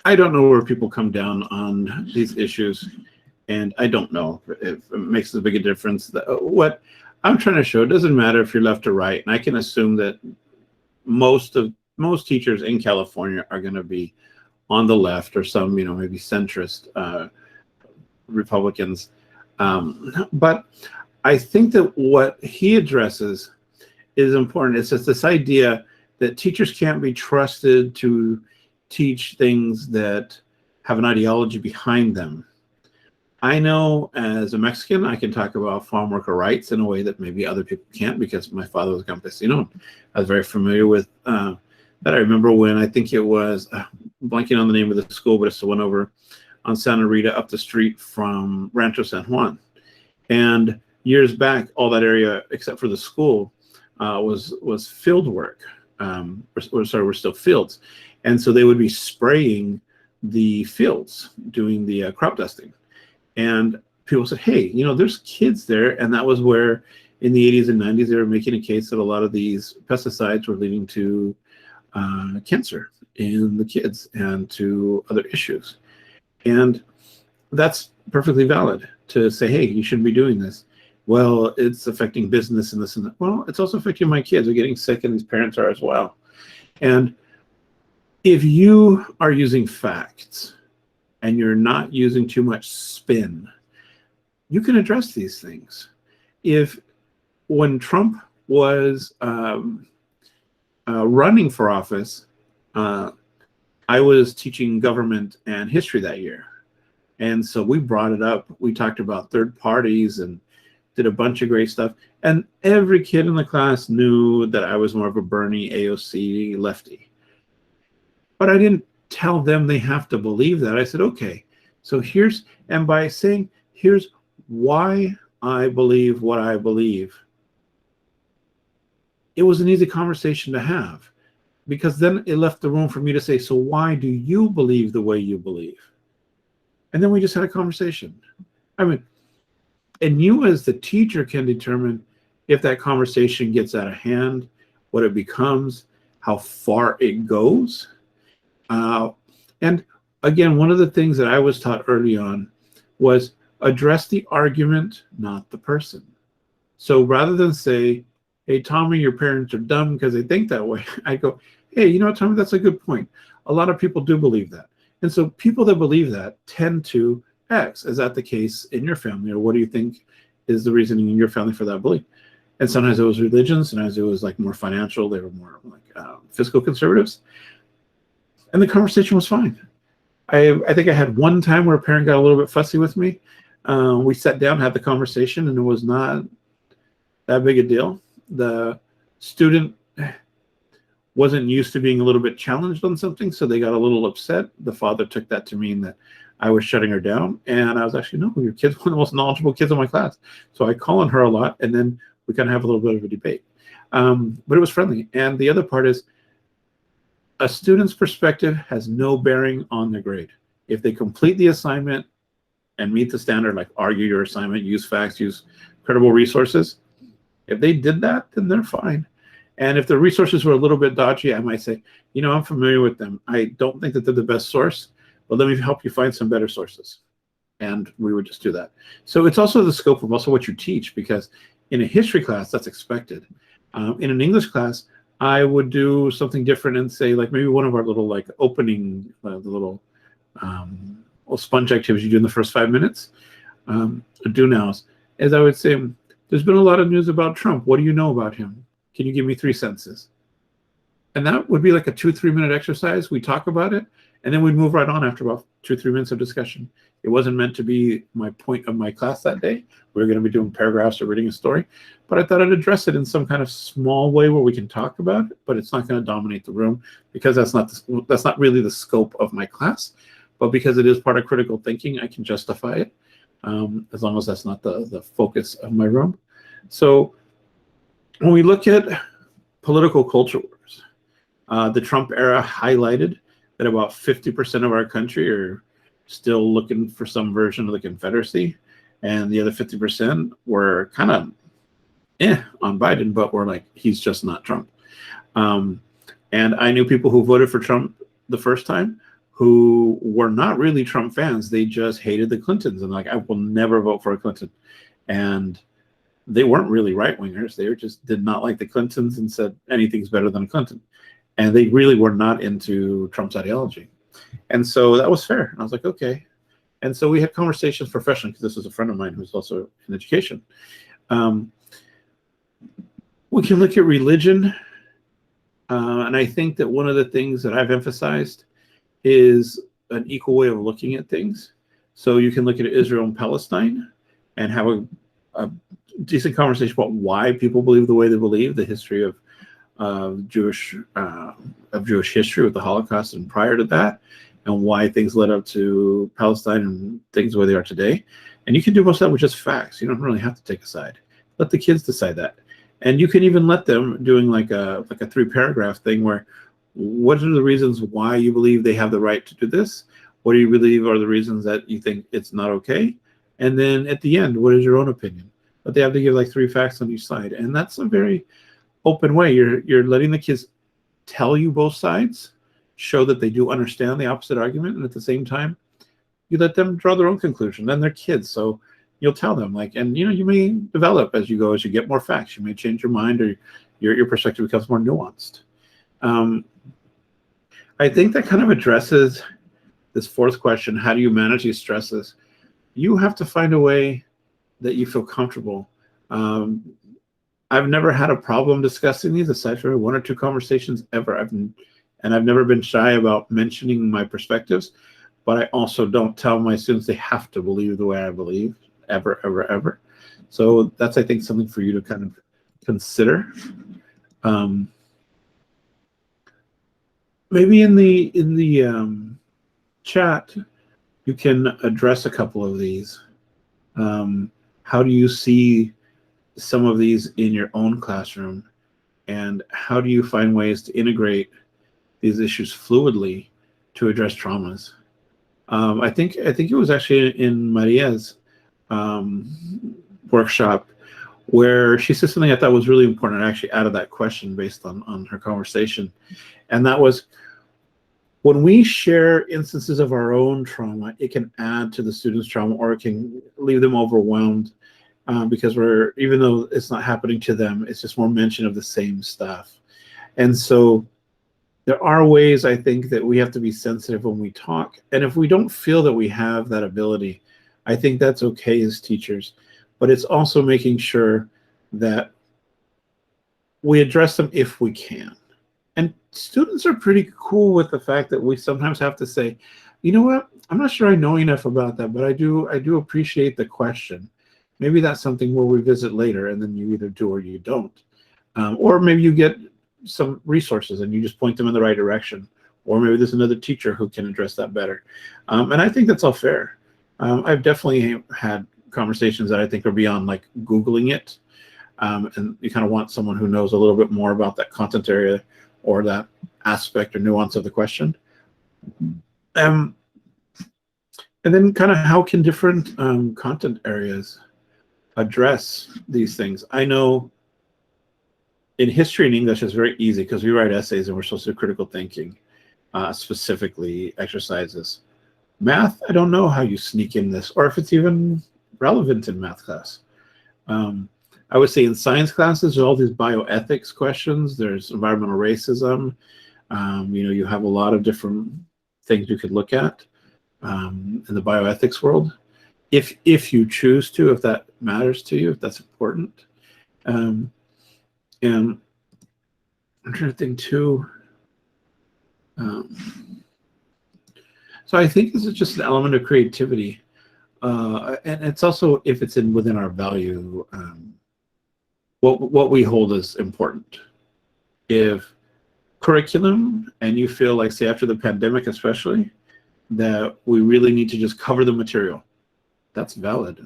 I don't know where people come down on these issues, and I don't know if it makes as big a difference. What I'm trying to show, it doesn't matter if you're left or right, and I can assume that most teachers in California are going to be on the left, or some, maybe centrist Republicans. But I think that what he addresses is important. It's just this idea that teachers can't be trusted to teach things that have an ideology behind them. I know as a Mexican, I can talk about farm worker rights in a way that maybe other people can't, because my father was a campesino. I was very familiar with that. I remember when, I think it was, blanking on the name of the school, but it's the one over on Santa Rita up the street from Rancho San Juan. And years back, all that area, except for the school, was field work. Were still fields. And so they would be spraying the fields, doing the crop dusting. And people said, hey, there's kids there. And that was where in the 80s and 90s, they were making a case that a lot of these pesticides were leading to cancer in the kids and to other issues. And that's perfectly valid to say, hey, you shouldn't be doing this. Well, it's affecting business and this and that. Well, it's also affecting my kids. They're getting sick, and these parents are as well. And if you are using facts and you're not using too much spin, you can address these things. When Trump was running for office, I was teaching government and history that year. And so we brought it up. We talked about third parties and did a bunch of great stuff. And every kid in the class knew that I was more of a Bernie AOC lefty. But I didn't tell them they have to believe that. I said, okay, so and by saying, here's why I believe what I believe, it was an easy conversation to have, because then it left the room for me to say, so why do you believe the way you believe? And then we just had a conversation. And you as the teacher can determine if that conversation gets out of hand, what it becomes, how far it goes. And again, one of the things that I was taught early on was address the argument, not the person. So rather than say, hey, Tommy, your parents are dumb because they think that way, I go, hey, Tommy, that's a good point. A lot of people do believe that. And so people that believe that tend to X. Is that the case in your family? Or what do you think is the reasoning in your family for that belief? And sometimes it was religion, sometimes it was like more financial. They were more like fiscal conservatives. And the conversation was fine. I think I had one time where a parent got a little bit fussy with me. We sat down, had the conversation, and it was not that big a deal. The student wasn't used to being a little bit challenged on something, so they got a little upset. The father took that to mean that I was shutting her down, and I was actually, no, your kid's one of the most knowledgeable kids in my class. So I call on her a lot, and then we kind of have a little bit of a debate. But it was friendly. And the other part is, a student's perspective has no bearing on the grade. If they complete the assignment and meet the standard, like argue your assignment, use facts, use credible resources, if they did that, then they're fine. And if the resources were a little bit dodgy, I might say, I'm familiar with them. I don't think that they're the best source, but let me help you find some better sources. And we would just do that. So it's also the scope of also what you teach, because in a history class, that's expected. In an English class, I would do something different and say, like, maybe one of our little opening, the little sponge activities you do in the first 5 minutes, do nows, is I would say, there's been a lot of news about Trump. What do you know about him? Can you give me 3 sentences? And that would be like a 2-3 minute exercise. We talk about it, and then we'd move right on after about 2-3 minutes of discussion. It wasn't meant to be my point of my class that day. We were going to be doing paragraphs or reading a story, but I thought I'd address it in some kind of small way where we can talk about it, but it's not going to dominate the room, because that's not really the scope of my class. But because it is part of critical thinking, I can justify it, as long as that's not the focus of my room. So when we look at political culture wars, the Trump era highlighted that about 50% of our country are still looking for some version of the Confederacy, and the other 50% were kind of on Biden, but were like, he's just not Trump. And I knew people who voted for Trump the first time who were not really Trump fans. They just hated the Clintons and like, I will never vote for a Clinton. And they weren't really right-wingers. They just did not like the Clintons and said anything's better than a Clinton. And they really were not into Trump's ideology. And so that was fair. And I was like, okay. And so we had conversations professionally, because this is a friend of mine who's also in education. We can look at religion. And I think that one of the things that I've emphasized is an equal way of looking at things. So you can look at Israel and Palestine and have a decent conversation about why people believe the way they believe, the history of Jewish history with the Holocaust and prior to that, and why things led up to Palestine and things the way they are today. And you can do most of that with just facts. You don't really have to take a side. Let the kids decide that. And you can even let them doing like a 3-paragraph thing where, what are the reasons why you believe they have the right to do this? What do you believe are the reasons that you think it's not okay? And then at the end, what is your own opinion? But they have to give like 3 facts on each side. And that's a very open way. You're letting the kids tell you both sides, show that they do understand the opposite argument, and at the same time, you let them draw their own conclusion. Then they're kids, so you'll tell them like, and you may develop as you go, as you get more facts. You may change your mind, or your perspective becomes more nuanced. I think that kind of addresses this 4th question: how do you manage these stresses? You have to find a way that you feel comfortable. I've never had a problem discussing these, aside from 1 or 2 conversations ever. I've never been shy about mentioning my perspectives, but I also don't tell my students they have to believe the way I believe, ever, ever, ever. So that's, I think, something for you to kind of consider. Maybe in the chat, you can address a couple of these. How do you see some of these in your own classroom, and how do you find ways to integrate these issues fluidly to address traumas? I think it was actually in Maria's workshop where she said something I thought was really important. I actually added that question based on her conversation, and that was, when we share instances of our own trauma, it can add to the student's trauma, or it can leave them overwhelmed, because even though it's not happening to them, it's just more mention of the same stuff. And so there are ways, I think, that we have to be sensitive when we talk. And if we don't feel that we have that ability, I think that's okay as teachers. But it's also making sure that we address them if we can. And students are pretty cool with the fact that we sometimes have to say, you know what, I'm not sure I know enough about that, but I do appreciate the question. Maybe that's something we'll revisit later, and then you either do or you don't. Or maybe you get some resources and you just point them in the right direction. Or maybe there's another teacher who can address that better. And I think that's all fair. I've definitely had conversations that I think are beyond like Googling it. And you kind of want someone who knows a little bit more about that content area or that aspect or nuance of the question. And then kind of how can different content areas address these things? I know in history and English it's very easy because we write essays and we're supposed to do critical thinking, specifically exercises. Math, I don't know how you sneak in this, or if it's even relevant in math class. I would say in science classes, there's all these bioethics questions. There's environmental racism. You have a lot of different things you could look at in the bioethics world, if you choose to, if that matters to you, if that's important. And I'm trying to think too. So I think this is just an element of creativity, and it's also if it's within our value. What we hold as important. If curriculum, and you feel like, say after the pandemic especially, that we really need to just cover the material, that's valid.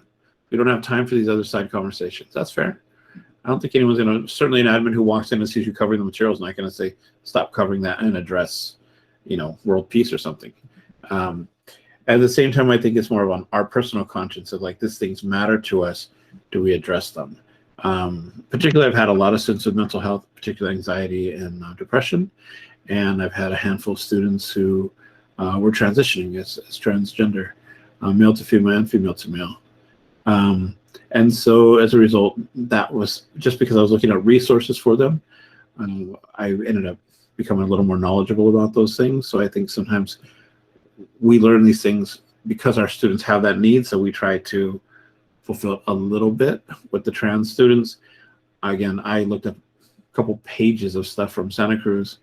We don't have time for these other side conversations. That's fair. I don't think anyone's going to, certainly an admin who walks in and sees you covering the material is not going to say, stop covering that and address, world peace or something. At the same time, I think it's more of on our personal conscience of like, these things matter to us. Do we address them? Particularly, I've had a lot of students with mental health, particularly anxiety and depression, and I've had a handful of students who were transitioning as transgender, male to female and female to male. And so as a result, that was just because I was looking at resources for them. I ended up becoming a little more knowledgeable about those things. So I think sometimes we learn these things because our students have that need. So we try to fulfill a little bit with the trans students. Again, I looked up a couple pages of stuff from Santa Cruz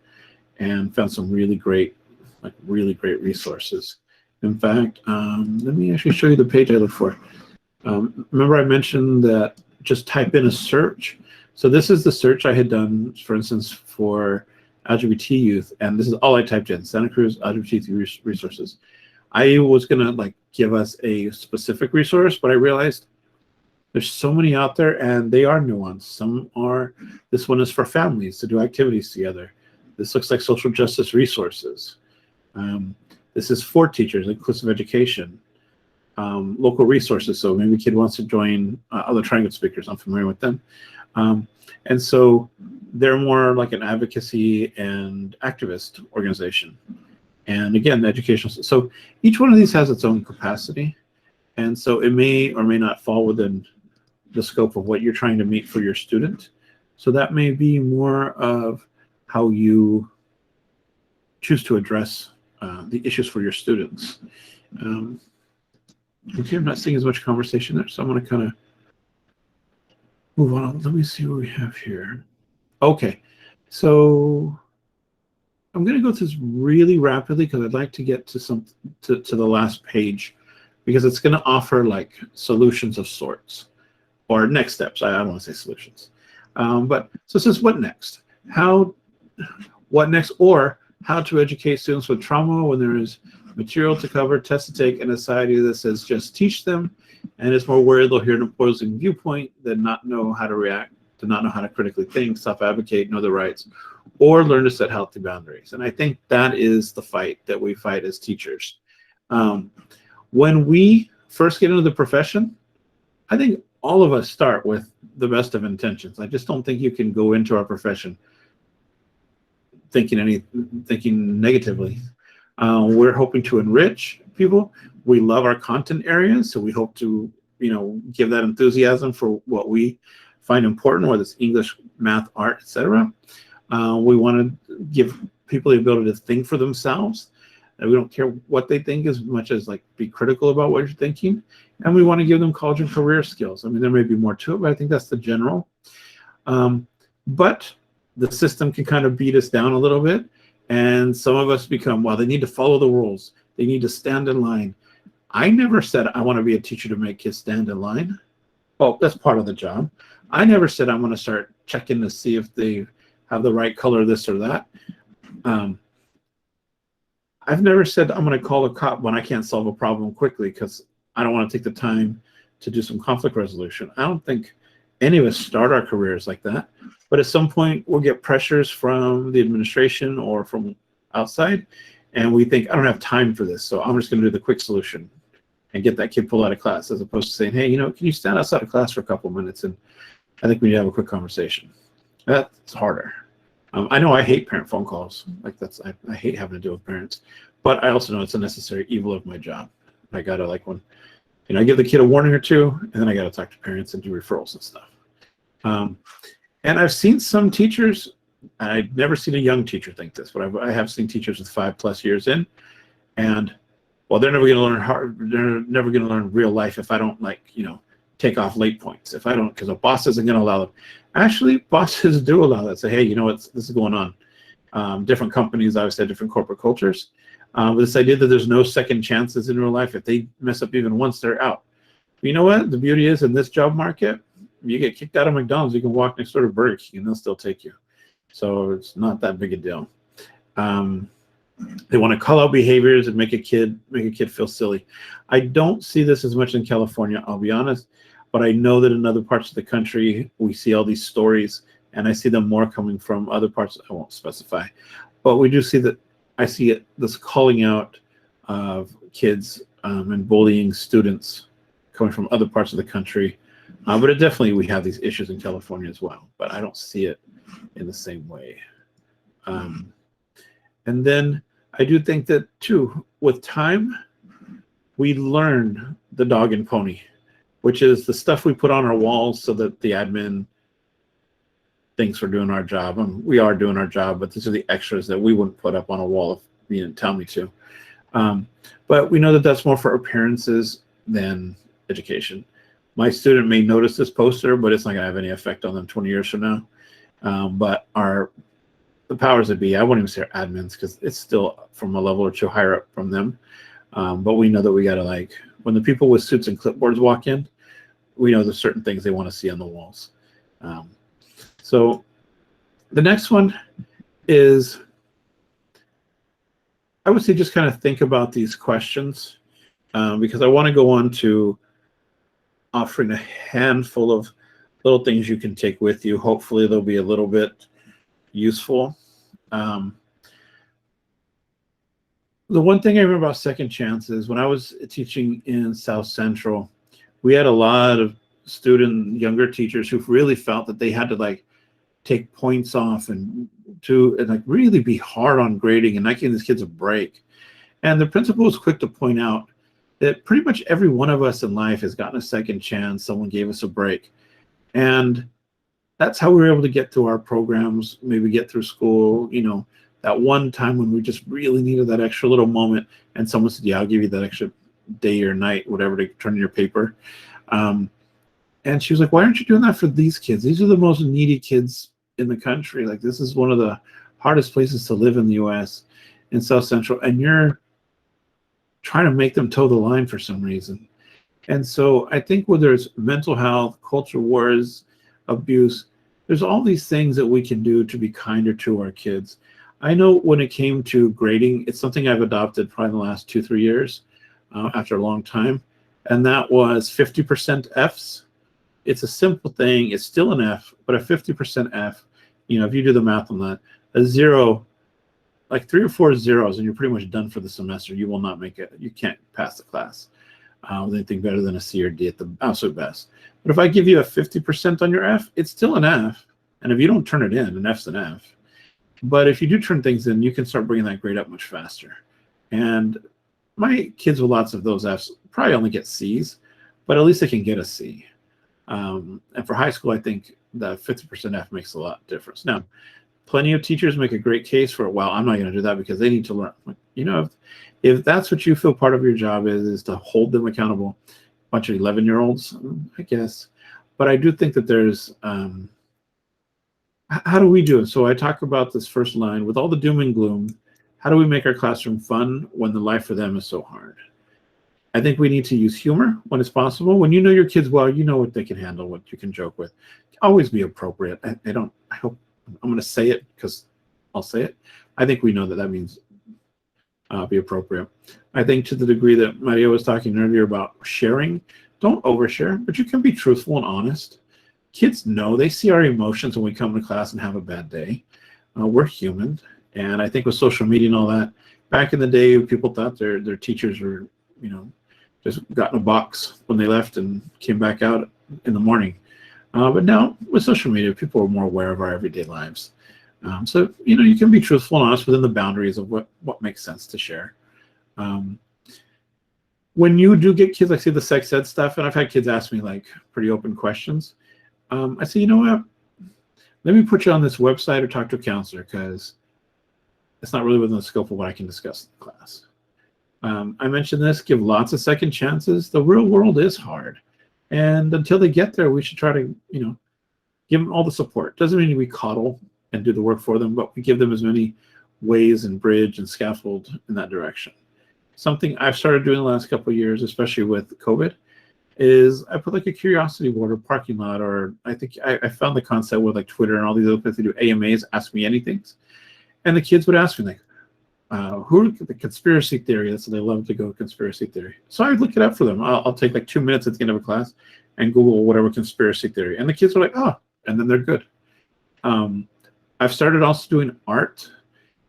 and found some really great resources. In fact, let me actually show you the page I looked for. Remember I mentioned that just type in a search. So this is the search I had done, for instance, for LGBT youth, and this is all I typed in, Santa Cruz LGBT resources. I was gonna like give us a specific resource, but I realized there's so many out there and they are nuanced. Some are, this one is for families to do activities together. This looks like social justice resources. This is for teachers, inclusive education. Local resources, so maybe a kid wants to join other triangle speakers, I'm familiar with them. And so they're more like an advocacy and activist organization. And again, educational. So each one of these has its own capacity. And so it may or may not fall within the scope of what you're trying to meet for your student. So that may be more of how you choose to address the issues for your students. Okay, I'm not seeing as much conversation there, so I'm going to kind of move on. Let me see what we have here. Okay, so I'm going to go through this really rapidly because I'd like to get to the last page, because it's going to offer like solutions of sorts or next steps. I don't want to say solutions, but so it says what next? What next, or how to educate students with trauma when there is material to cover, tests to take, and a society that says just teach them, and is more worried they'll hear an opposing viewpoint than not know how to react, to not know how to critically think, self-advocate, know their rights, or learn to set healthy boundaries. And I think that is the fight that we fight as teachers. When we first get into the profession, I think all of us start with the best of intentions. I just don't think you can go into our profession thinking negatively. We're hoping to enrich people. We love our content areas, so we hope to, give that enthusiasm for what we find important, whether it's English, math, art, etc. We want to give people the ability to think for themselves, and we don't care what they think as much as like be critical about what you're thinking. And we want to give them college and career skills. I mean, there may be more to it, but I think that's the general. But the system can kind of beat us down a little bit. And some of us become, well, they need to follow the rules. They need to stand in line. I never said I want to be a teacher to make kids stand in line. Well, that's part of the job. I never said I'm going to start checking to see if they have the right color, this or that. I've never said I'm going to call a cop when I can't solve a problem quickly because I don't want to take the time to do some conflict resolution. I don't think any of us start our careers like that. But at some point, we'll get pressures from the administration or from outside, and we think, I don't have time for this, so I'm just going to do the quick solution and get that kid pulled out of class, as opposed to saying, hey, can you stand outside of class for a couple minutes, and I think we need to have a quick conversation. That's harder. I know I hate parent phone calls. I hate having to deal with parents, but I also know it's a necessary evil of my job. I got to I give the kid a warning or two, and then I got to talk to parents and do referrals and stuff. And I've seen some teachers, I've never seen a young teacher think this, but I have seen teachers with 5+ years in, and well, they're never going to learn they're never going to learn real life if I don't take off late points. If I don't, because a boss isn't going to allow them. Actually, bosses do allow that. Say, hey, this is going on. Different companies obviously have different corporate cultures. But this idea that there's no second chances in real life, if they mess up even once, they're out. But you know what? The beauty is in this job market, you get kicked out of McDonald's, you can walk next door to Burger King and they'll still take you. So it's not that big a deal. They want to call out behaviors and make a kid feel silly. I don't see this as much in California, I'll be honest, but I know that in other parts of the country we see all these stories, and I see them more coming from other parts. I won't specify, but we do see that. I see this calling out of kids and bullying students coming from other parts of the country. But it definitely, we have these issues in California as well, but I don't see it in the same way. And then I do think that too, with time, we learn the dog and pony, which is the stuff we put on our walls so that the admin thinks we're doing our job. And we are doing our job, but these are the extras that we wouldn't put up on a wall if you didn't tell me to. But we know that that's more for appearances than education. My student may notice this poster, but it's not going to have any effect on them 20 years from now. But the powers that be, I won't even say our admins, because it's still from a level or two higher up from them. But we know that we got to, like, when the people with suits and clipboards walk in, we know there's certain things they want to see on the walls. So the next one is, I would say just kind of think about these questions, because I want to go on to offering a handful of little things you can take with you. Hopefully they'll be a little bit useful. The one thing I remember about second chances, when I was teaching in South Central, we had a lot of younger teachers who really felt that they had to, like, take points off and like really be hard on grading and not giving these kids a break. And the principal was quick to point out that pretty much every one of us in life has gotten a second chance. Someone gave us a break. And that's how we were able to get through our programs, maybe get through school, you know, that one time when we just really needed that extra little moment and someone said, yeah, I'll give you that extra day or night, whatever, to turn in your paper. And she was like, why aren't you doing that for these kids? These are the most needy kids in the country. Like, this is one of the hardest places to live in the US, in South Central, and you're trying to make them toe the line for some reason. And so I think where there's mental health, culture wars, abuse, there's all these things that we can do to be kinder to our kids. I know when it came to grading, it's something I've adopted probably in the last 2-3 years, after a long time, and that was 50% Fs. It's a simple thing. It's still an F, but a 50% F, you know, if you do the math on that, a 0, like 3 or 4 zeros, and you're pretty much done for the semester. You will not make it. You can't pass the class with anything better than a C or D at the absolute best. But if I give you a 50% on your F, it's still an F. And if you don't turn it in, an F's an F. But if you do turn things in, you can start bringing that grade up much faster. And my kids with lots of those F's probably only get C's, but at least they can get a C. And for high school, I think the 50% F makes a lot of difference. Now, plenty of teachers make a great case for, well, I'm not going to do that because they need to learn. You know, if that's what you feel part of your job is to hold them accountable, a bunch of 11-year-olds, I guess. But I do think that there's, how do we do it? So I talk about this first line, with all the doom and gloom, how do we make our classroom fun when the life for them is so hard? I think we need to use humor when it's possible. When you know your kids well, you know what they can handle, what you can joke with. Always be appropriate. I hope I'm going to say it because I'll say it. I think we know that that means be appropriate. I think to the degree that Maria was talking earlier about sharing, don't overshare, but you can be truthful and honest. Kids know, they see our emotions when we come to class and have a bad day. We're human. And I think with social media and all that, back in the day, people thought their teachers were, you know, just got in a box when they left and came back out in the morning. But now with social media, people are more aware of our everyday lives. So, you know, you can be truthful and honest within the boundaries of what makes sense to share. When you do get kids, like say the sex ed stuff, and I've had kids ask me like pretty open questions, I say, you know what, let me put you on this website or talk to a counselor because it's not really within the scope of what I can discuss in class. I mentioned this, give lots of second chances. The real world is hard. And until they get there, we should try to, you know, give them all the support. Doesn't mean we coddle and do the work for them, but we give them as many ways and bridge and scaffold in that direction. Something I've started doing the last couple of years, especially with COVID, is I put like a curiosity board or parking lot, or I think I found the concept with like Twitter and all these other places to do AMAs, ask me anything. And the kids would ask me like, who are the conspiracy theory? That's what they love to go conspiracy theory. So I would look it up for them. I'll take like 2 minutes at the end of a class and Google whatever conspiracy theory. And the kids are like, oh, and then they're good. I've started also doing art,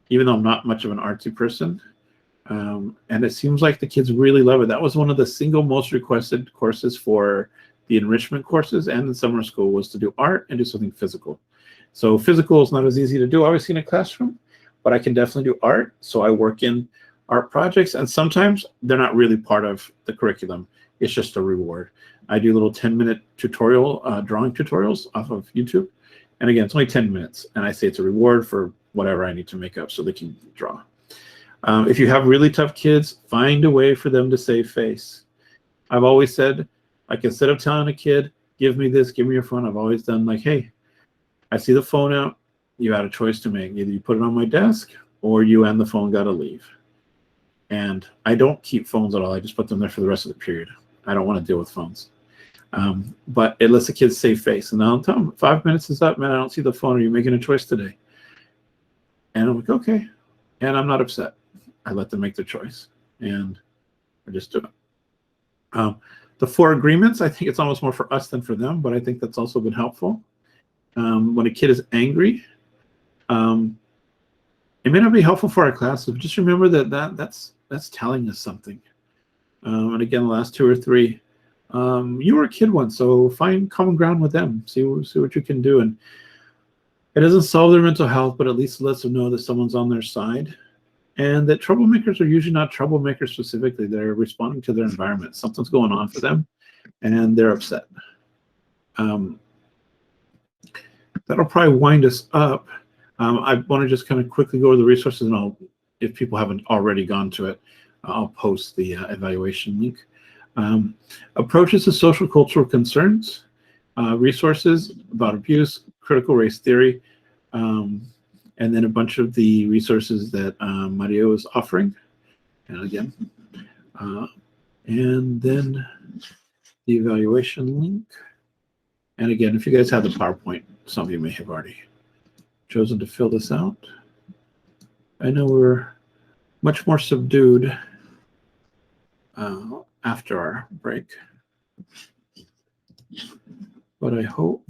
even though I'm not much of an artsy person. And it seems like the kids really love it. That was one of the single most requested courses for the enrichment courses and in summer school was to do art and do something physical. So physical is not as easy to do, obviously, in a classroom, but I can definitely do art. So I work in art projects, and sometimes they're not really part of the curriculum. It's just a reward. I do little 10-minute tutorial, drawing tutorials off of YouTube. And again, it's only 10 minutes. And I say it's a reward for whatever I need to make up so they can draw. If you have really tough kids, find a way for them to save face. I've always said, like, instead of telling a kid, give me this, give me your phone, I've always done like, hey, I see the phone out. You had a choice to make. Either you put it on my desk or you and the phone got to leave. And I don't keep phones at all. I just put them there for the rest of the period. I don't want to deal with phones. But it lets the kids save face. And I'll tell them, 5 minutes is up, man. I don't see the phone. Are you making a choice today? And I'm like, okay. And I'm not upset. I let them make their choice. And I just do it. The 4 agreements, I think it's almost more for us than for them, but I think that's also been helpful. When a kid is angry, it may not be helpful for our class, but just remember that's telling us something. And again, the last 2 or 3, you were a kid once, so find common ground with them. See what you can do. And it doesn't solve their mental health, but at least lets them know that someone's on their side. And that troublemakers are usually not troublemakers specifically. They're responding to their environment. Something's going on for them, and they're upset. That'll probably wind us up. I want to just kind of quickly go over the resources, and if people haven't already gone to it, I'll post the evaluation link. Approaches to social cultural concerns, resources about abuse, critical race theory, and then a bunch of the resources that Maria was offering. And again, and then the evaluation link. And again, if you guys have the PowerPoint, some of you may have already chosen to fill this out. I know we're much more subdued after our break, but I hope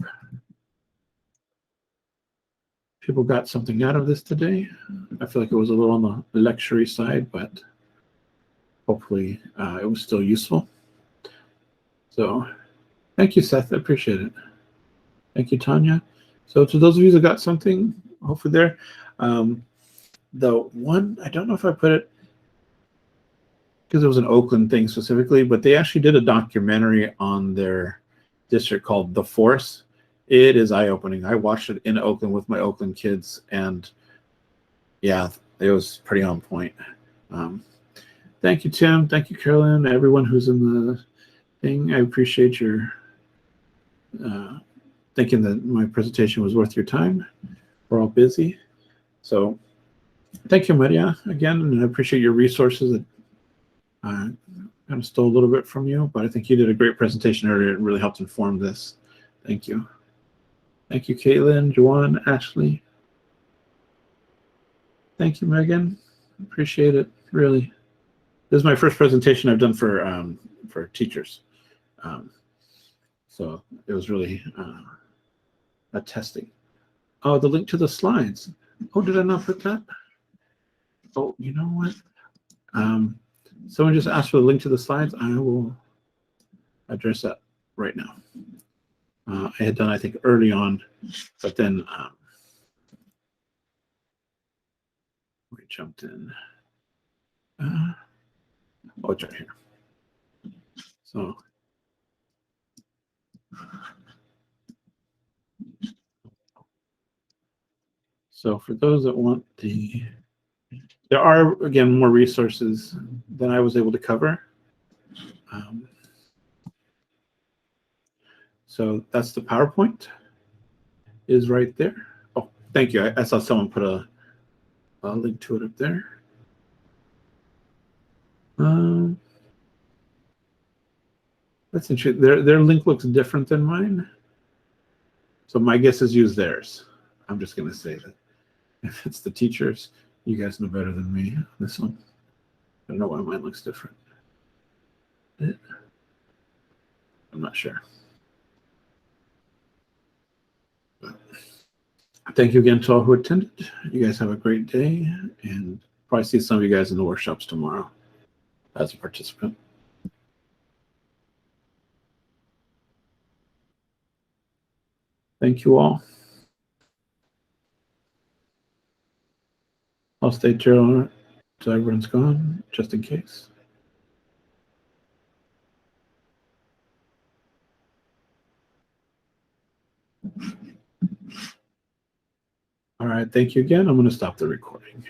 people got something out of this today. I feel like it was a little on the lecture-y side, but hopefully it was still useful. So thank you, Seth. I appreciate it. Thank you, Tanya. So to those of you that got something, hopefully there. The one, I don't know if I put it, because it was an Oakland thing specifically, but they actually did a documentary on their district called The Force. It is eye-opening. I watched it in Oakland with my Oakland kids, and yeah, it was pretty on point. Thank you, Tim. Thank you, Carolyn. Everyone who's in the thing, I appreciate your thinking that my presentation was worth your time. We're all busy. So thank you, Maria, again, and I appreciate your resources. That kind of stole a little bit from you, but I think you did a great presentation earlier. It really helped inform this. Thank you. Thank you, Caitlin, Juan, Ashley. Thank you, Megan. Appreciate it, really. This is my first presentation I've done for teachers. So it was really a testing. Oh, the link to the slides. Oh, did I not put that? Oh, you know what? Someone just asked for the link to the slides. I will address that right now. I had done, I think, early on, but then we jumped in. Oh, it's right here. So for those that want there are, again, more resources than I was able to cover. So that's the PowerPoint is right there. Oh, thank you. I saw someone put a link to it up there. That's interesting. Their link looks different than mine. So my guess is use theirs. I'm just going to say that if it's the teachers, you guys know better than me on this one. I don't know why mine looks different. I'm not sure. But thank you again to all who attended. You guys have a great day, and probably see some of you guys in the workshops tomorrow as a participant. Thank you all. I'll stay till everyone's gone, just in case. All right, thank you again. I'm going to stop the recording.